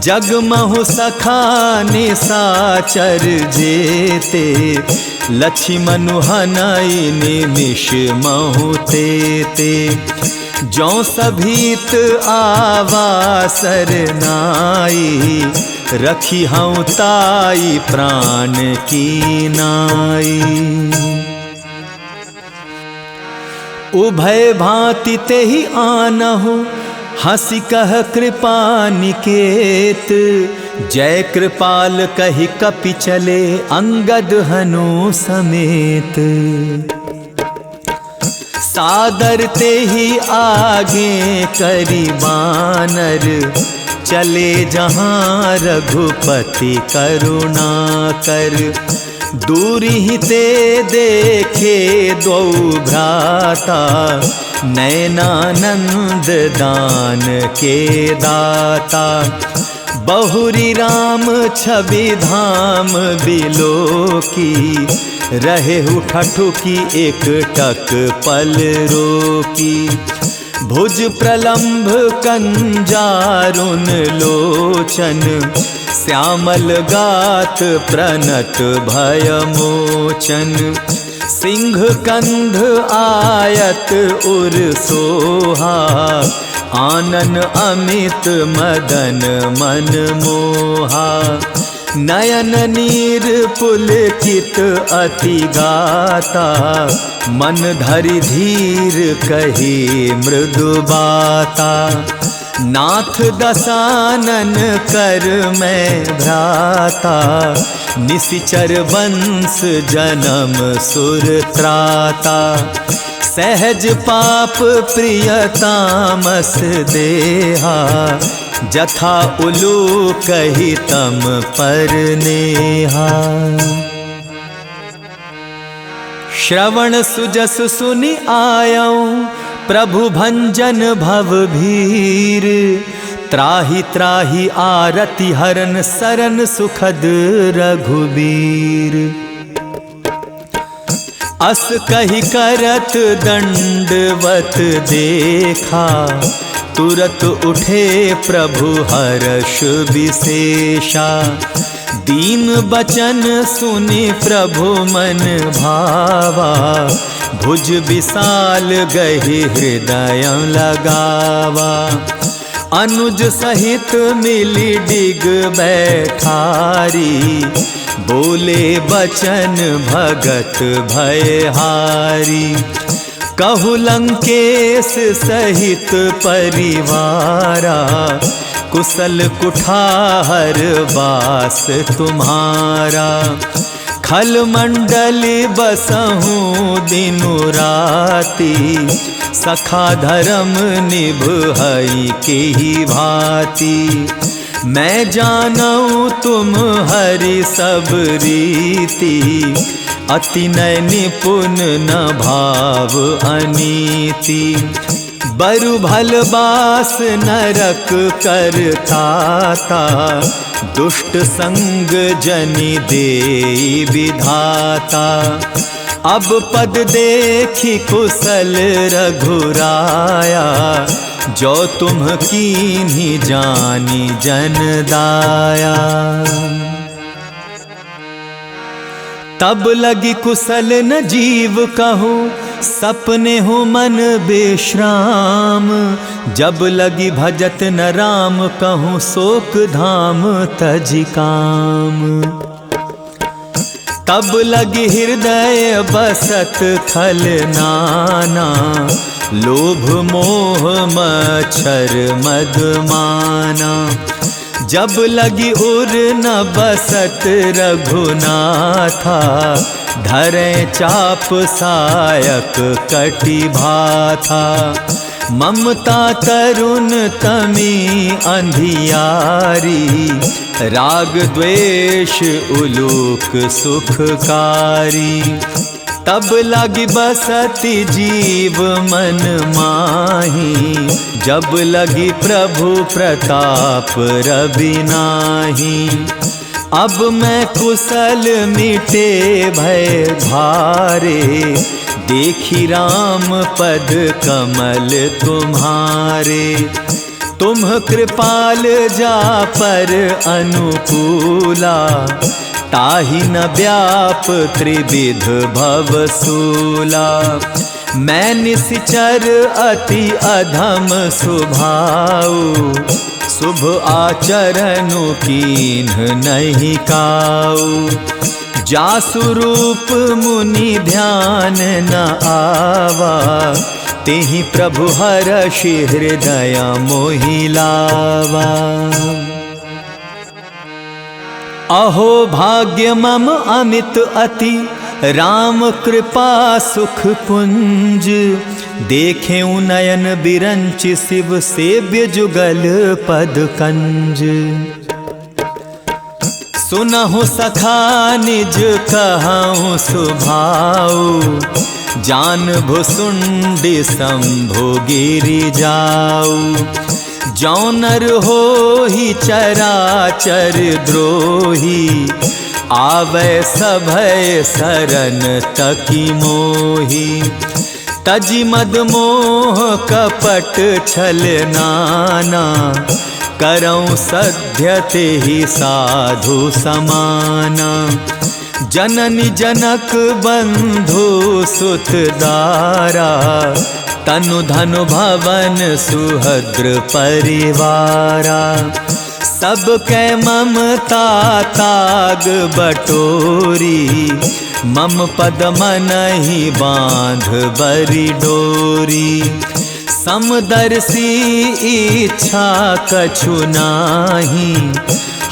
जगमहु सखा निशाचर जेते, लक्ष्मनु हनई निमिष महु तेते। जौ सभीत आवा सरनाई, रखी हूँ ताई प्राण की नाई। उभय भांति तेहि आनहु, हंसी कह कृपा निकेत। जय कृपाल कहि कपि चले, अंगद हनु समेत। सादर ते ही आगे करी बानर, चले जहाँ रघुपति करुणा कर। दूरी ही ते देखे दो भ्राता, नयनानंद दान के दाता। बहुरी राम छवि धाम बिलो की, रहे ठठुकी एक टक पल रोकी। भुज प्रलंब कंजारुन लोचन, श्यामल गात प्रणत भय मोचन। सिंह कंध आयत उर सोहा, आनन अमित मदन मन मोहा। नयन नीर पुलकित अति गाता, मन धरि धीर कही मृदु बाता। नाथ दसानन कर मैं भ्राता, निशिचर वंश जन्म सुर त्राता। सहज पाप प्रियतामस देहा, जथा उलू कही तम पर नेहा। श्रवण सुजस सुनि आयऊं, प्रभु भंजन भव भीर। त्राहि त्राहि आरति हरन, सरन सुखद रघुबीर। अस कही करत दंडवत देखा, तुरत उठे प्रभु हर्ष विशेषा। दीन बचन सुनि प्रभु मन भावा, भुज विशाल गहि हृदय लगावा। अनुज सहित मिली डिग बैठारी, बोले बचन भगत भयहारी। कहु लंकेश सहित परिवारा, कुशल कुठार वास तुम्हारा। खल मंडल बसहूँ दिनु राति, सखा धर्म निभई के ही भांति। मैं जानऊँ तुम हरि सब रीति, अति नय निपुण न भाव अनीति। बरु भल बास नरक करताता, दुष्ट संग जनि देई विधाता। अब पद देखी कुशल रघुराया, जो तुम कीन्ही जानी जन दाया। तब लगी कुशल न जीव कहूँ, सपने हो मन बेश्राम। जब लगी भजत न राम कहूँ, शोक धाम तजि काम। तब लगी हृदय बसत खल नाना, लोभ मोह मच्छर मदमाना। जब लगी उर न बसत रघुनाथा, धरे चाप सायक कटि भाथा। ममता तरुण तमी अंधियारी, राग द्वेष उलूक सुखकारी। तब लगी बसती जीव मन माही, जब लगी प्रभु प्रताप रवि नाही। अब मैं कुशल मिटे भय भारे, देखी राम पद कमल तुम्हारे। तुम कृपाल जा पर अनुकूला, ताहि न व्याप त्रिविध भवसूला। मैं निश्चर अति अधम स्वभाव, शुभ आचरणु कीन्ह नहीं काऊ। जासु रूप मुनि ध्यान न आवा, तेहि प्रभु हरषि हृदय मोहि लावा। अहो भाग्य मम अमित अति, राम कृपा सुख पुंज। देखे नयन बिरंच शिव सेव्य जुगल पद कंज। सुनहु सखा निज कहूँ सुभाऊ, जान भुसुंडी शंभु गिरि जाऊ। जौनर हो ही चराचर द्रोही, आवे सभय शरण तकी मोही। तजि मद मोह कपट छल नाना, करऊँ सध्यते ही साधु समाना। जननी जनक बंधु सुत दारा, तनु धनु भवन सुहद्र परिवारा। सब कै ममता ताग बटोरी, मम पद मनहि बांध बरी डोरी। समदर्शी इच्छा कछु नाही,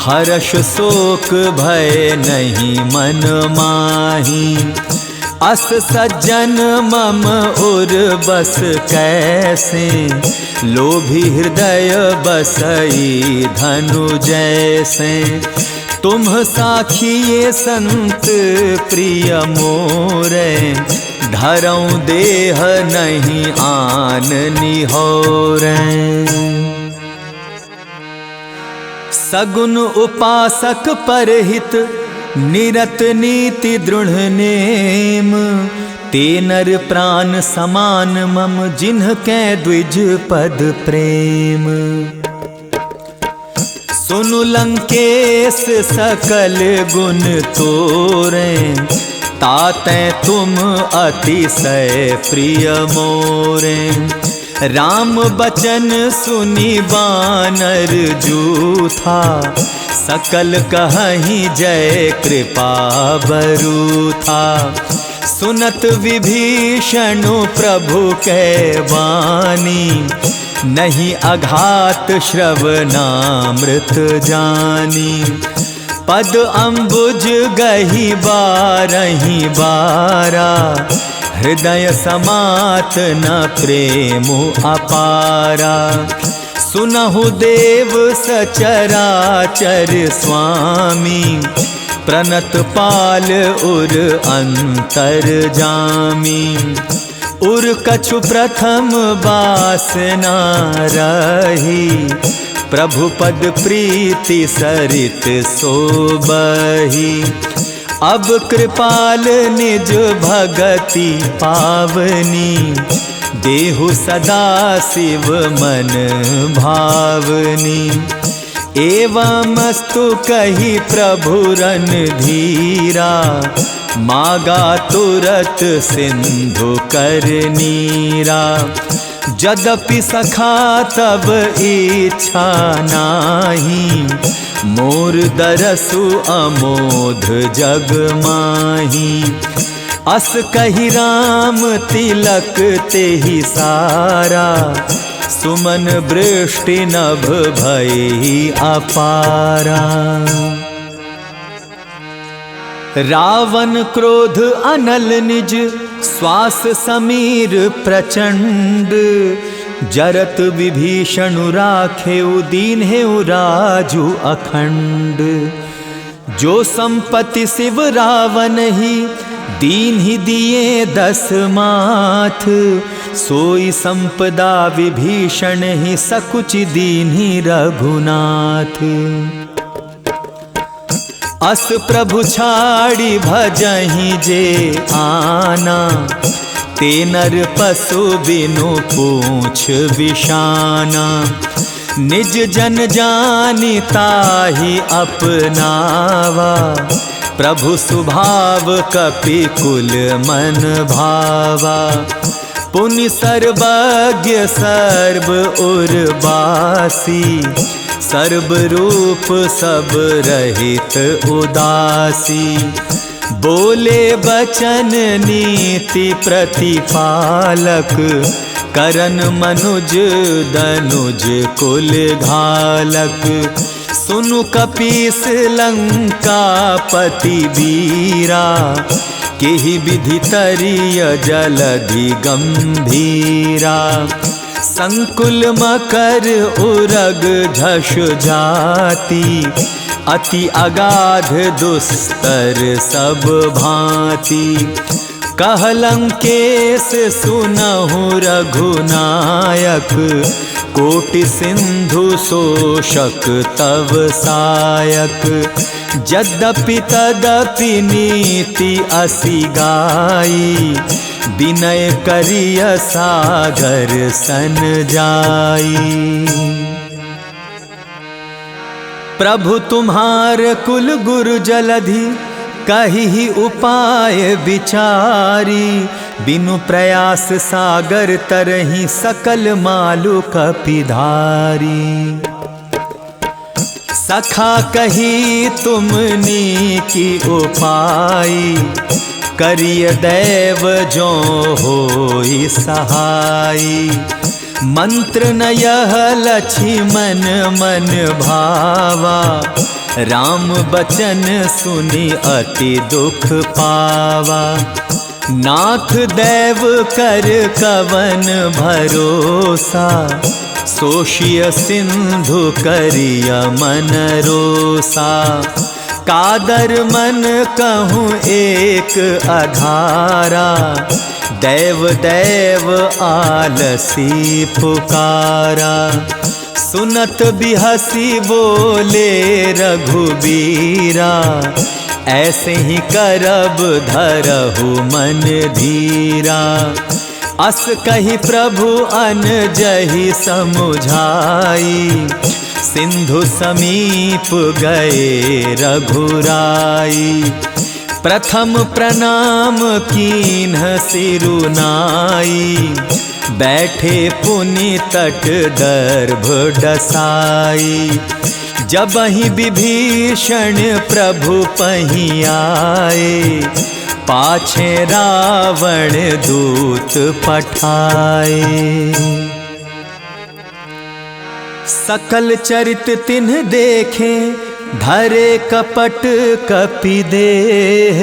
हर्ष शोक भय नहीं मन माही। अस सज्जन मम उर बस कैसे, लोभी हृदय बसई धनु जैसे। तुम साखिए संत प्रिय मोरे, धरऊँ देह नहीं आन निहोरे। सगुन उपासक परहित, निरत नीति दृढ़ नेम। ते नर प्राण समान मम, जिन्ह कै द्विज पद प्रेम। सुनु लंकेश सकल गुण तोरे, ताते तुम अतिशय प्रिय मोरे। राम बचन सुनि बानर जूथा, सकल कहहीं जय कृपा बरु था। सुनत विभीषण प्रभु कै वाणी, नहीं अघात श्रवणामृत जानी। पद अम्बुज गही बारही बारा, हृदय समात न प्रेम अपारा। सुनहु देव सचराचर स्वामी, प्रणत पाल उर अंतर जामी। उर कछु प्रथम बासना रही, प्रभु पद प्रीति सरित सोबही। अब कृपाल निज भगति पावनी, देहु सदा शिव मन भावनी। एवमस्तु कही प्रभु रणधीरा, मागा तुरत सिंधु कर नीरा। यद्यपि सखा तब इच्छा नाही, मोर दरसु अमोध जग माही। अस कही राम तिलक तेहि सारा, सुमन वृष्टि नभ भई अपारा। रावण क्रोध अनल निज, श्वास समीर प्रचंड। जरत विभीषण राखेउ, दीन्हेउ राजु अखंड। जो संपत्ति शिव रावण ही, दीन ही दिए 10 माथ। सोई संपदा विभीषण ही, सकुच दीन ही रघुनाथ। अस प्रभु छाड़ी भजहि जे आना, ते नर पशु बिनु पूछ विषाना। निज जन जानि ताहि अपनावा, प्रभु सुभाव कपि कुल मन भावा। पुनि सर्वज्ञ सर्व उर्वासी, सर्व रूप सब रहित उदासी। बोले बचन नीति प्रतिपालक, करन मनुज दनुज कुल घालक। सुनु कपीस लंकापति वीरा, केहि विधि तरिय जलधि गंभीरा। संकुल मकर उरग झष जाति, अति अगाध दुस्तर सब भांति। कहलंकेश सुनहु रघुनायक, कोटि सिंधु शोषक तव सायक। यद्यपि तदपि नीति असि गाई, विनय करिय सागर सन जाई। प्रभु तुम्हार कुल गुरु जलधि, कही उपाय विचारी। बिनु प्रयास सागर तरहि, सकल मालु कपिधारी। सखा कही तुमनी की उपाई, करिय दैव जो होई सहाई। मंत्र न यह लक्ष्मण मन भावा, राम बचन सुनि अति दुख पावा। नाथ दैव कर कवन भरोसा, सोषिय सिंधु करिय मन रोसा। कादर मन कहूँ एक अधारा, दैव दैव आलसी पुकारा। सुनत बिहसी बोले रघुबीरा, ऐसे ही करब धरहु मन धीरा। अस कही प्रभु अनजहि समुझाई, सिंधु समीप गए रघुराई। प्रथम प्रणाम कीन्ह सिरुनाई, बैठे पुनि तट दर्भ डसाई। जबहि विभीषण प्रभु पहि आए, पाछे रावण दूत पठाए। सकल चरित तिन्ह देखे, धरे कपट कपि देह।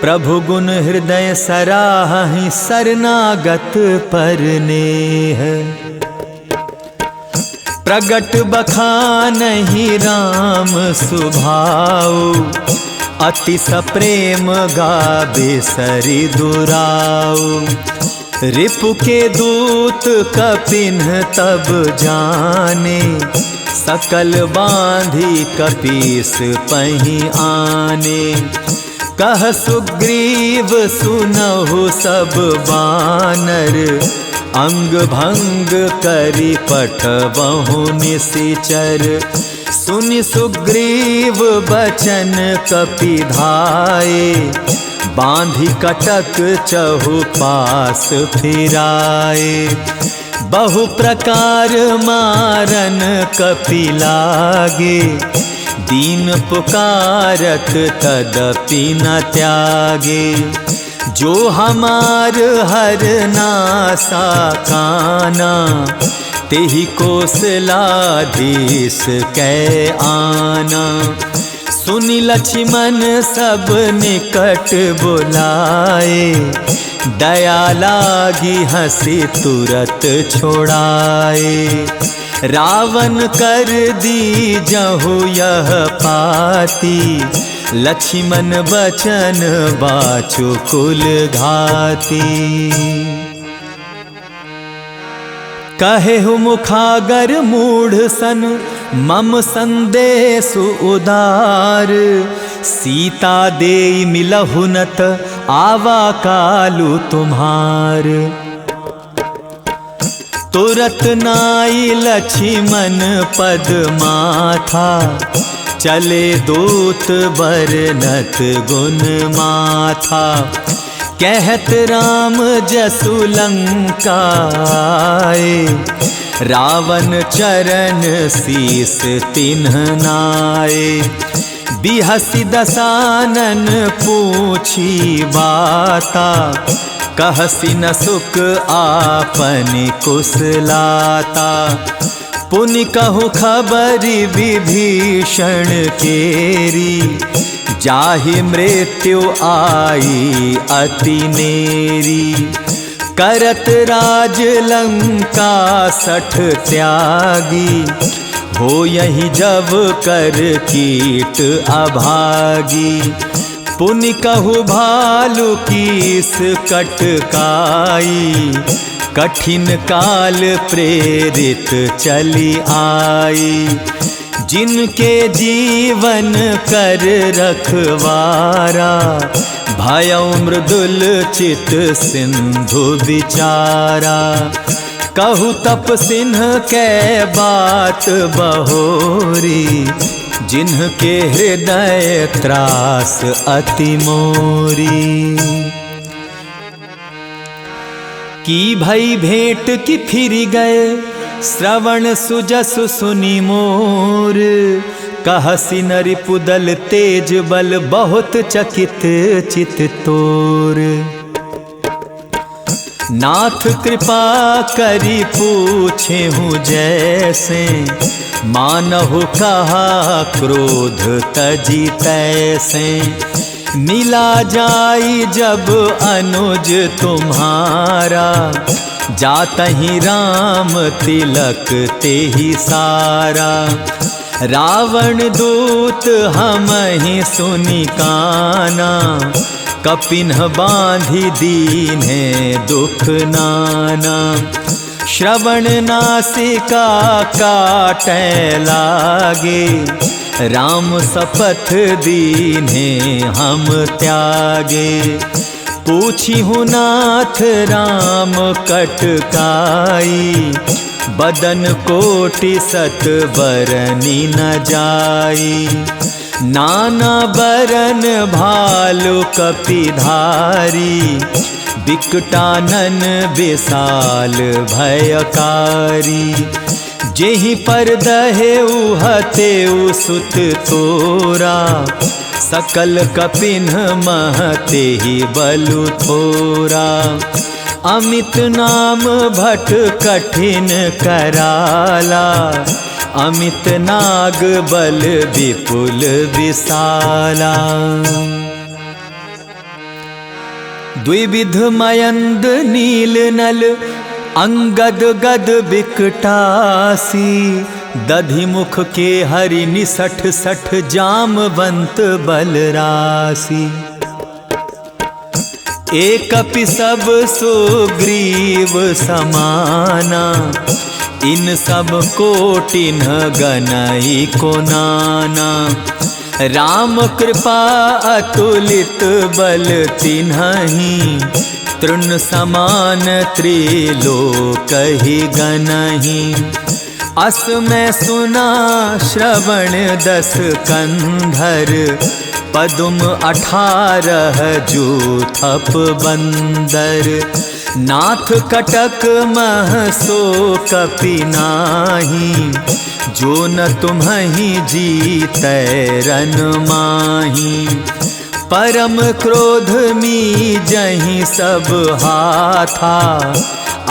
प्रभु गुण हृदय सराहि, शरणागत पर नेह। प्रगट बखानहि राम सुभाऊ, अति सप्रेम गाबे सरि दुराऊ। रिपु के दूत कपिन्ह तब जाने, सकल बांधी कपीस पहि आने। कह सुग्रीव सुनहु सब बानर, अंग भंग करि पठबहु निशिचर। सुनि सुग्रीव बचन कपि धाये, बांधि कटक चहु पास फिराए। बहु प्रकार मारन कपि लागे, दीन पुकारत तदपि न त्यागे। जो हमार हर नासा काना, तेहि कोसलाधीश कै आना। सुनि लक्ष्मण सब निकट बुलाए, दया लागी हंसी तुरत छोड़ाए। रावण कर दीजहु यह पाती, लक्ष्मण बचन बाचु कुल घाती। कहेहु मुखागर मूढ़ सन, मम संदेशु उदार। सीता देई मिलहु नत, आवा कालु तुम्हार। तुरत नाई लक्ष्मण पद माथा, चले दूत बरनत गुण माथा। कहत राम जसु लंका आए, रावण चरण शीस तिन्ह नाए। बिहसि दसानन पूछी बाता, कहसि न सुख आपन कुशलाता। पुनि कहु खबरि विभीषण केरी, जाहि मृत्यु आई अति नेरी। करत राज लंका सठ त्यागी, हो यही जब कर कीट अभागी। पुनि कहु भालु कीस कटकाई, कठिन काल प्रेरित चली आई। जिनके जीवन कर रखवारा, भयउ मृदुल चित सिंधु विचारा। कहु तप सिन्ह कै बात बहोरी, जिनके हृदय त्रास अति मोरी। की भई भेंट की फिर गए, श्रवण सुजसु सुनि मोर। कहसि नरिपुदल तेज बल, बहुत चकित चित तोर। नाथ कृपा करी पूछे हूँ जैसे, मानहु कहा क्रोध तजी तैसे। मिला जाई जब अनुज तुम्हारा, जातहि राम तिलक तेहि सारा। रावण दूत हमहि सुनि काना, कपिन्ह बांधि दीन्हे दुख नाना। श्रवण नासिका काटै लागे, राम शपथ दीन्हे हम त्यागे। पूछिहु नाथ राम कटकाई, बदन कोटि सत बरनी न जाई। नाना बरन भालु कपिधारी, बिकटानन विशाल भयकारी। जेहि पर दहे उहते सुत तोरा, सकल कपिन महते ही बलु थोरा। अमित नाम भट कठिन कराला, अमित नाग बल विपुल विशाला। द्विविध मयंद नील नल, अंगद गद बिकटासी। दधिमुख के हरि निसठ सठ, जामवंत बलरासी। एकपि सब सुग्रीव समाना, इन सब कोटिन गनई को नाना। राम कृपा अतुलित बल तिन्हि, तृण समान त्रिलोक ही गनहि। अस में सुना श्रवण दस कंधर, पदुम 18 जूथप बंदर। नाथ कटक मह सो कपि नाही, जो न तुम्हि जीतै रन माही। परम क्रोध मी जहि सब हाथा,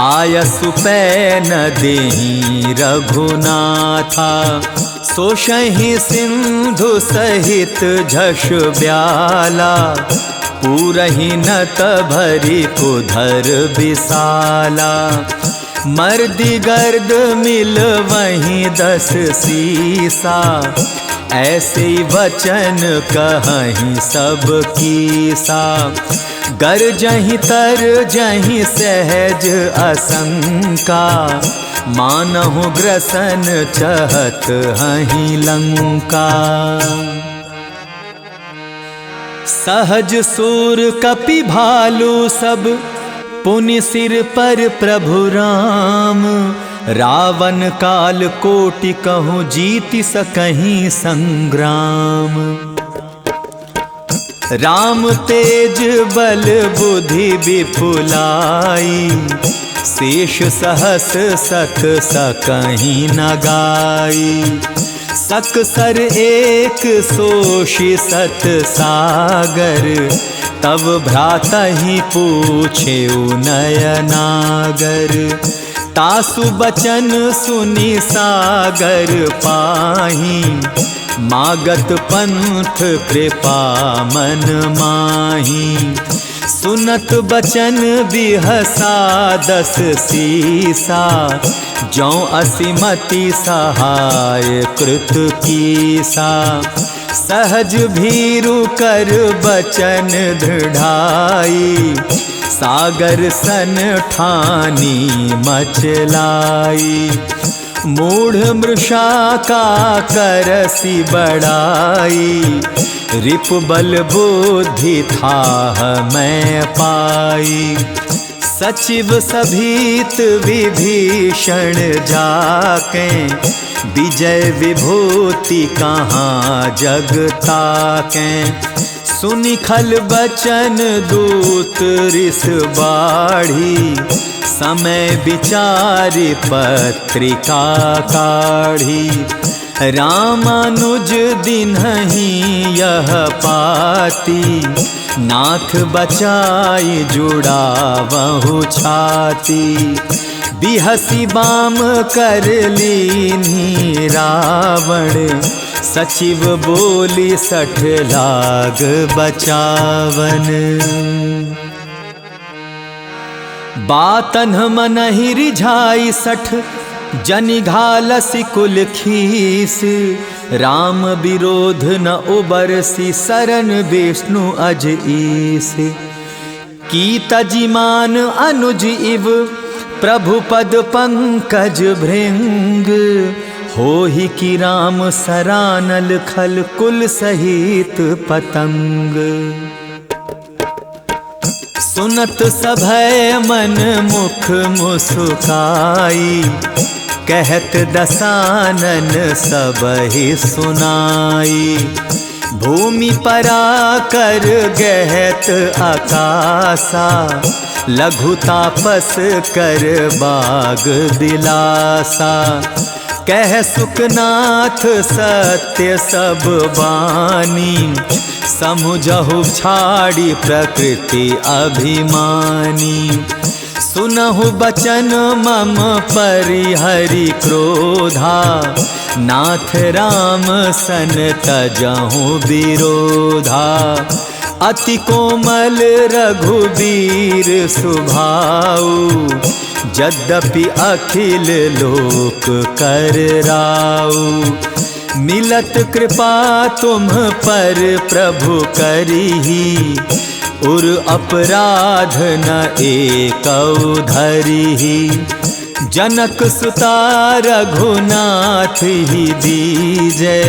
आयसु पै न देहि रघुनाथा। सोषहि सिंधु सहित झष ब्याला, पूरहि नत भरी कुधर विशाला। मर्दि गर्द मिल वहीं 10 सीसा, ऐसे वचन कहहीं सब कीसा। गरजहि तरजहि सहज असंका, मानहु ग्रसन चहत हहीं लंका। सहज सूर कपि भालू सब, पुनि सिर पर प्रभु राम। रावण काल कोटि कहूँ, जीति सकहीं संग्राम। राम तेज बल बुद्धि विपुलाई, शेष सहस सत सकहीं न गाई। सकसर एक सोषि सत सागर, तब भ्रातहि पूछे नयनागर। तासु बचन सुनि सागर पाही, मागत पंथ कृपा मन माही। सुनत बचन बिहसा 10 सीसा, जौ असिमति सहाय कृत कीसा। सहज भीरु कर बचन दृढ़ाई, सागर सन ठानी मचलाई। मूढ़ मृषा का करसी बढ़ाई, रिप बल बुद्धि थाह मैं पाई। सचिव सभीत विभीषण जाके, विजय विभूति कहाँ जग ताकें। सुनि खल बचन दूत रिस बाढ़ी, समय विचारि पत्रिका काढ़ी। रामानुज दिन्हि यह पाती, नाथ बचाई जुड़ावहु छाती। बिहसी बाम कर लीन्ही रावण, सचिव बोली 60 लाग बचावन। बातन मनहि रिझाई 60, जनि घालसी कुल खीस। राम विरोध न उबरसी, शरण विष्णु अज ईस। की तजिमान अनुज इव, प्रभु पद पंकज भृंग। होहि कि राम सरानल खल, कुल सहित पतंग। सुनत सभय मन मुख मुस्काई, कहत दसानन सबहि सुनाई। भूमि परा कर गहत आकाशा, लघु तापस कर बाग बिलासा। कह सुखनाथ सत्य सब बानी, समुझहु छाड़ी प्रकृति अभिमानी। सुनहु बचन मम परिहरि क्रोधा, नाथ राम सन तजहु विरोधा। अति कोमल रघुबीर सुभाऊ, यद्यपि अखिल लोक कर राऊ। मिलत कृपा तुम पर प्रभु करिही, उर अपराध न एकौ धरिही। जनक सुता रघुनाथ ही दीजै,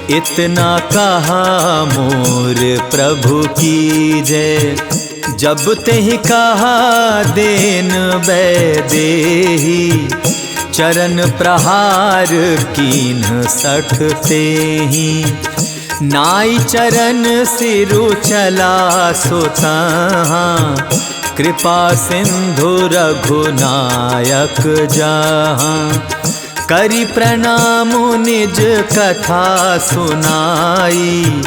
इतना कहा मोर प्रभु की जय। जब तेहि कहा देन वैदेही, चरण प्रहार कीन्ह सठते ही। नाई चरण सिरु चला सुतहाँ, कृपा सिंधु रघुनायक जहाँ। करि प्रणाम निज कथा सुनाई,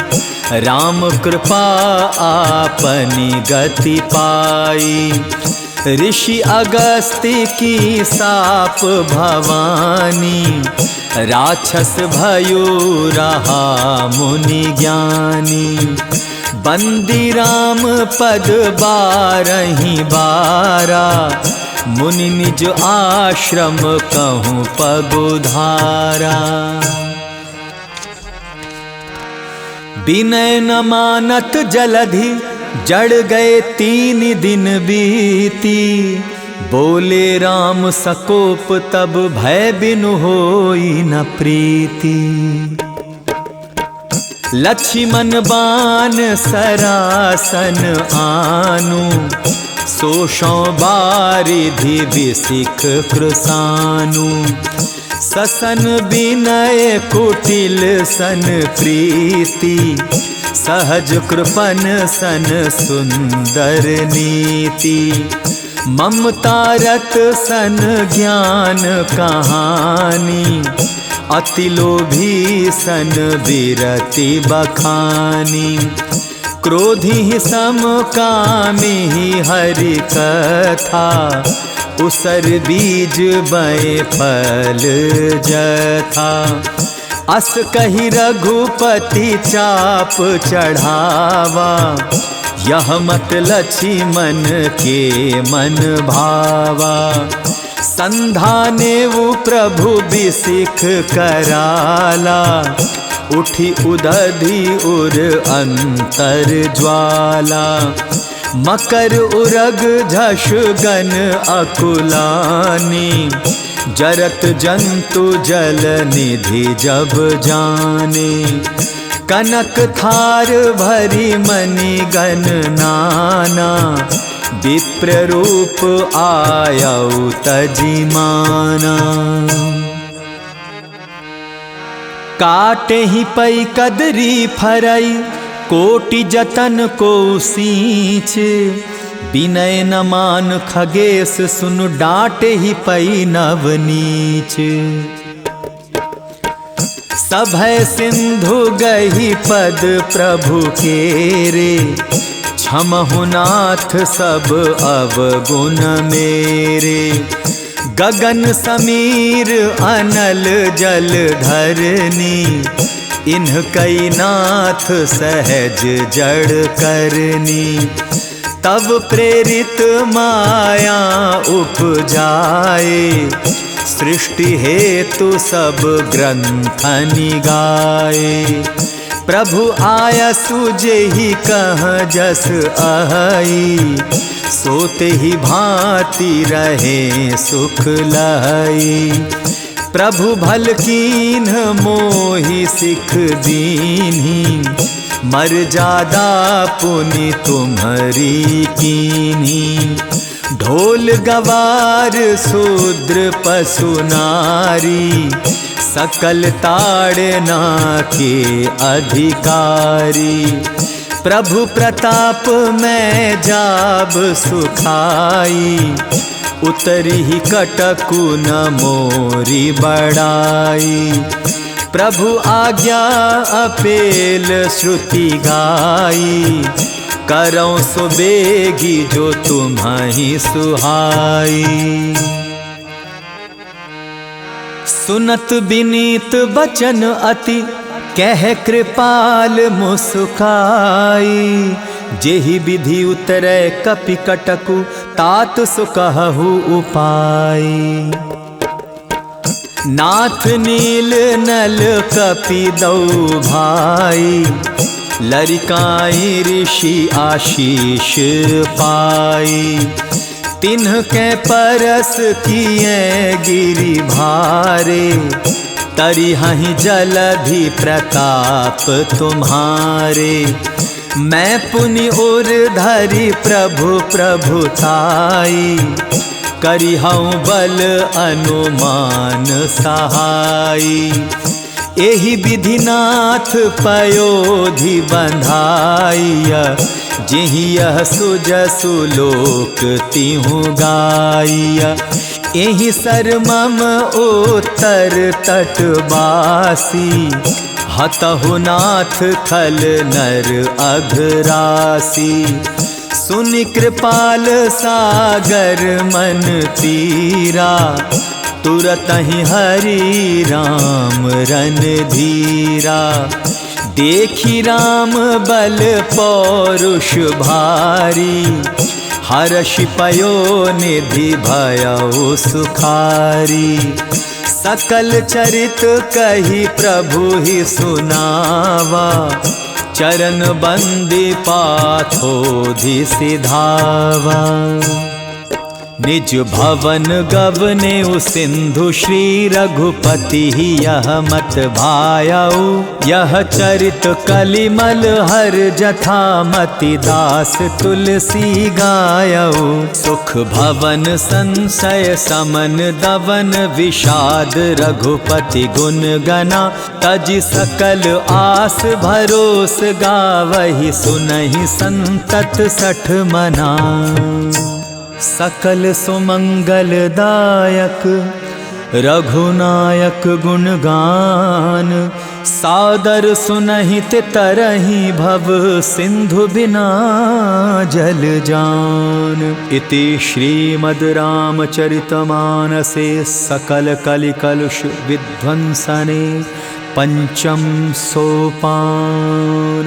राम कृपा आपनी गति पाई। ऋषि अगस्त्य की साप भवानी, राक्षस भयो रहा मुनि ज्ञानी। बंदी राम पद बारही बारा, मुनि निज आश्रम कहूँ पगुधारा। बिनय न मानत जलधि, जड़ गए 3 दिन बीती। बोले राम सकोप तब, भय बिनु होई न प्रीति। लक्ष्मण बाण सरासन आनु, सोषों बारिधि विसिख कृसानु। ससन विनय कुटिल सन प्रीति, सहज कृपन सन सुंदर नीति। ममता रत सन ज्ञान कहानी, अति लोभी सन विरति बखानी। क्रोधी सम कामी हरि कथा, उसर बीज बय फल जथा। अस कही रघुपति चाप चढ़ावा, यह मत लक्ष्मण के मन भावा। संधाने वो प्रभु बिसिख कराला, उठी उदधि उर अंतर ज्वाला। मकर उरग झष गन अकुलानी, जरत जंतु जल निधि जब जाने। कनक थार भरी मणि गण नाना, विप्र रूप आयौ तजिमाना। काटे ही पै कदरी फरई, कोटि जतन को सींच। विनय न मान खगेश, सुन डांटे ही पै नवनीच। सभय सिंधु गही पद प्रभु केरे, क्षमहु नाथ सब अवगुण मेरे। गगन समीर अनल जल धरनी, इन्ह कई नाथ सहज जड़ करनी। तब प्रेरित माया उपजाए, सृष्टि हेतु सब ग्रंथ निगाए। प्रभु आयसु जेहि कह जस आई, सोते ही भांति रहे सुख लाई। प्रभु भल कीन्ह मोहि सिख दीन्ही, मर्यादा पुनि तुम्हारी कीन्ही। ढोल गवार शूद्र पशु नारी, सकल ताड़ना के अधिकारी। प्रभु प्रताप में जाब सुखाई, उतरी ही कटकु न मोरी बड़ाई। प्रभु आज्ञा अपेल श्रुति गाई, करौं सो बेगी जो तुम्हारी सुहाई। सुनत बिनीत बचन अति, कह कृपाल मुस्काई। जेहि विधि उतरै कपि कटकु, तात सो कहु उपाय। नाथ नील नल कपि दौ भाई, लरिकाई ऋषि आशीष पाई। तिन्ह के परस किए गिरि भारे, तरिहहि जलधि प्रताप तुम्हारे। मैं पुनि उर धरि प्रभु प्रभुताई, करिहउँ बल अनुमान सहाई। एहि विधि नाथ पयोधि बंधाइया, जेहि यह सुजसु लोक तिहु गाइया। एहि सरमम उत्तर तटवासी, हतहु नाथ खल नर अघरासी। सुनि कृपाल सागर मन तीरा, तुरतहि हरि राम रन धीरा। देखी राम बल पौरुष भारी, हर्षि पयो निधि भयउ सुखारी। सकल चरित कही प्रभु ही सुनावा, चरण बंदी पाथोधि सिधावा। निज भवन गवने सिंधु श्री रघुपति ही यह मत भायऊ। यह चरित कलिमल हर जथा मति दास तुलसी गायऊ। सुख भवन संशय समन दवन विषाद रघुपति गुण गना। तज सकल आस भरोस गावहि सुनहि संतत सठ मना। सकल सुमंगलदायक रघुनायक गुणगान। सादर सुनहित तरहि भव सिंधु बिना जल जान। इति श्रीमद् रामचरितमानसे सकल कलिकलुष विध्वंसने पंचम सोपान।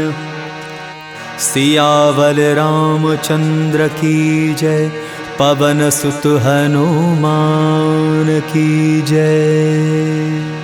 सियावर रामचंद्र की जय। पवन सुत हनुमान की जय।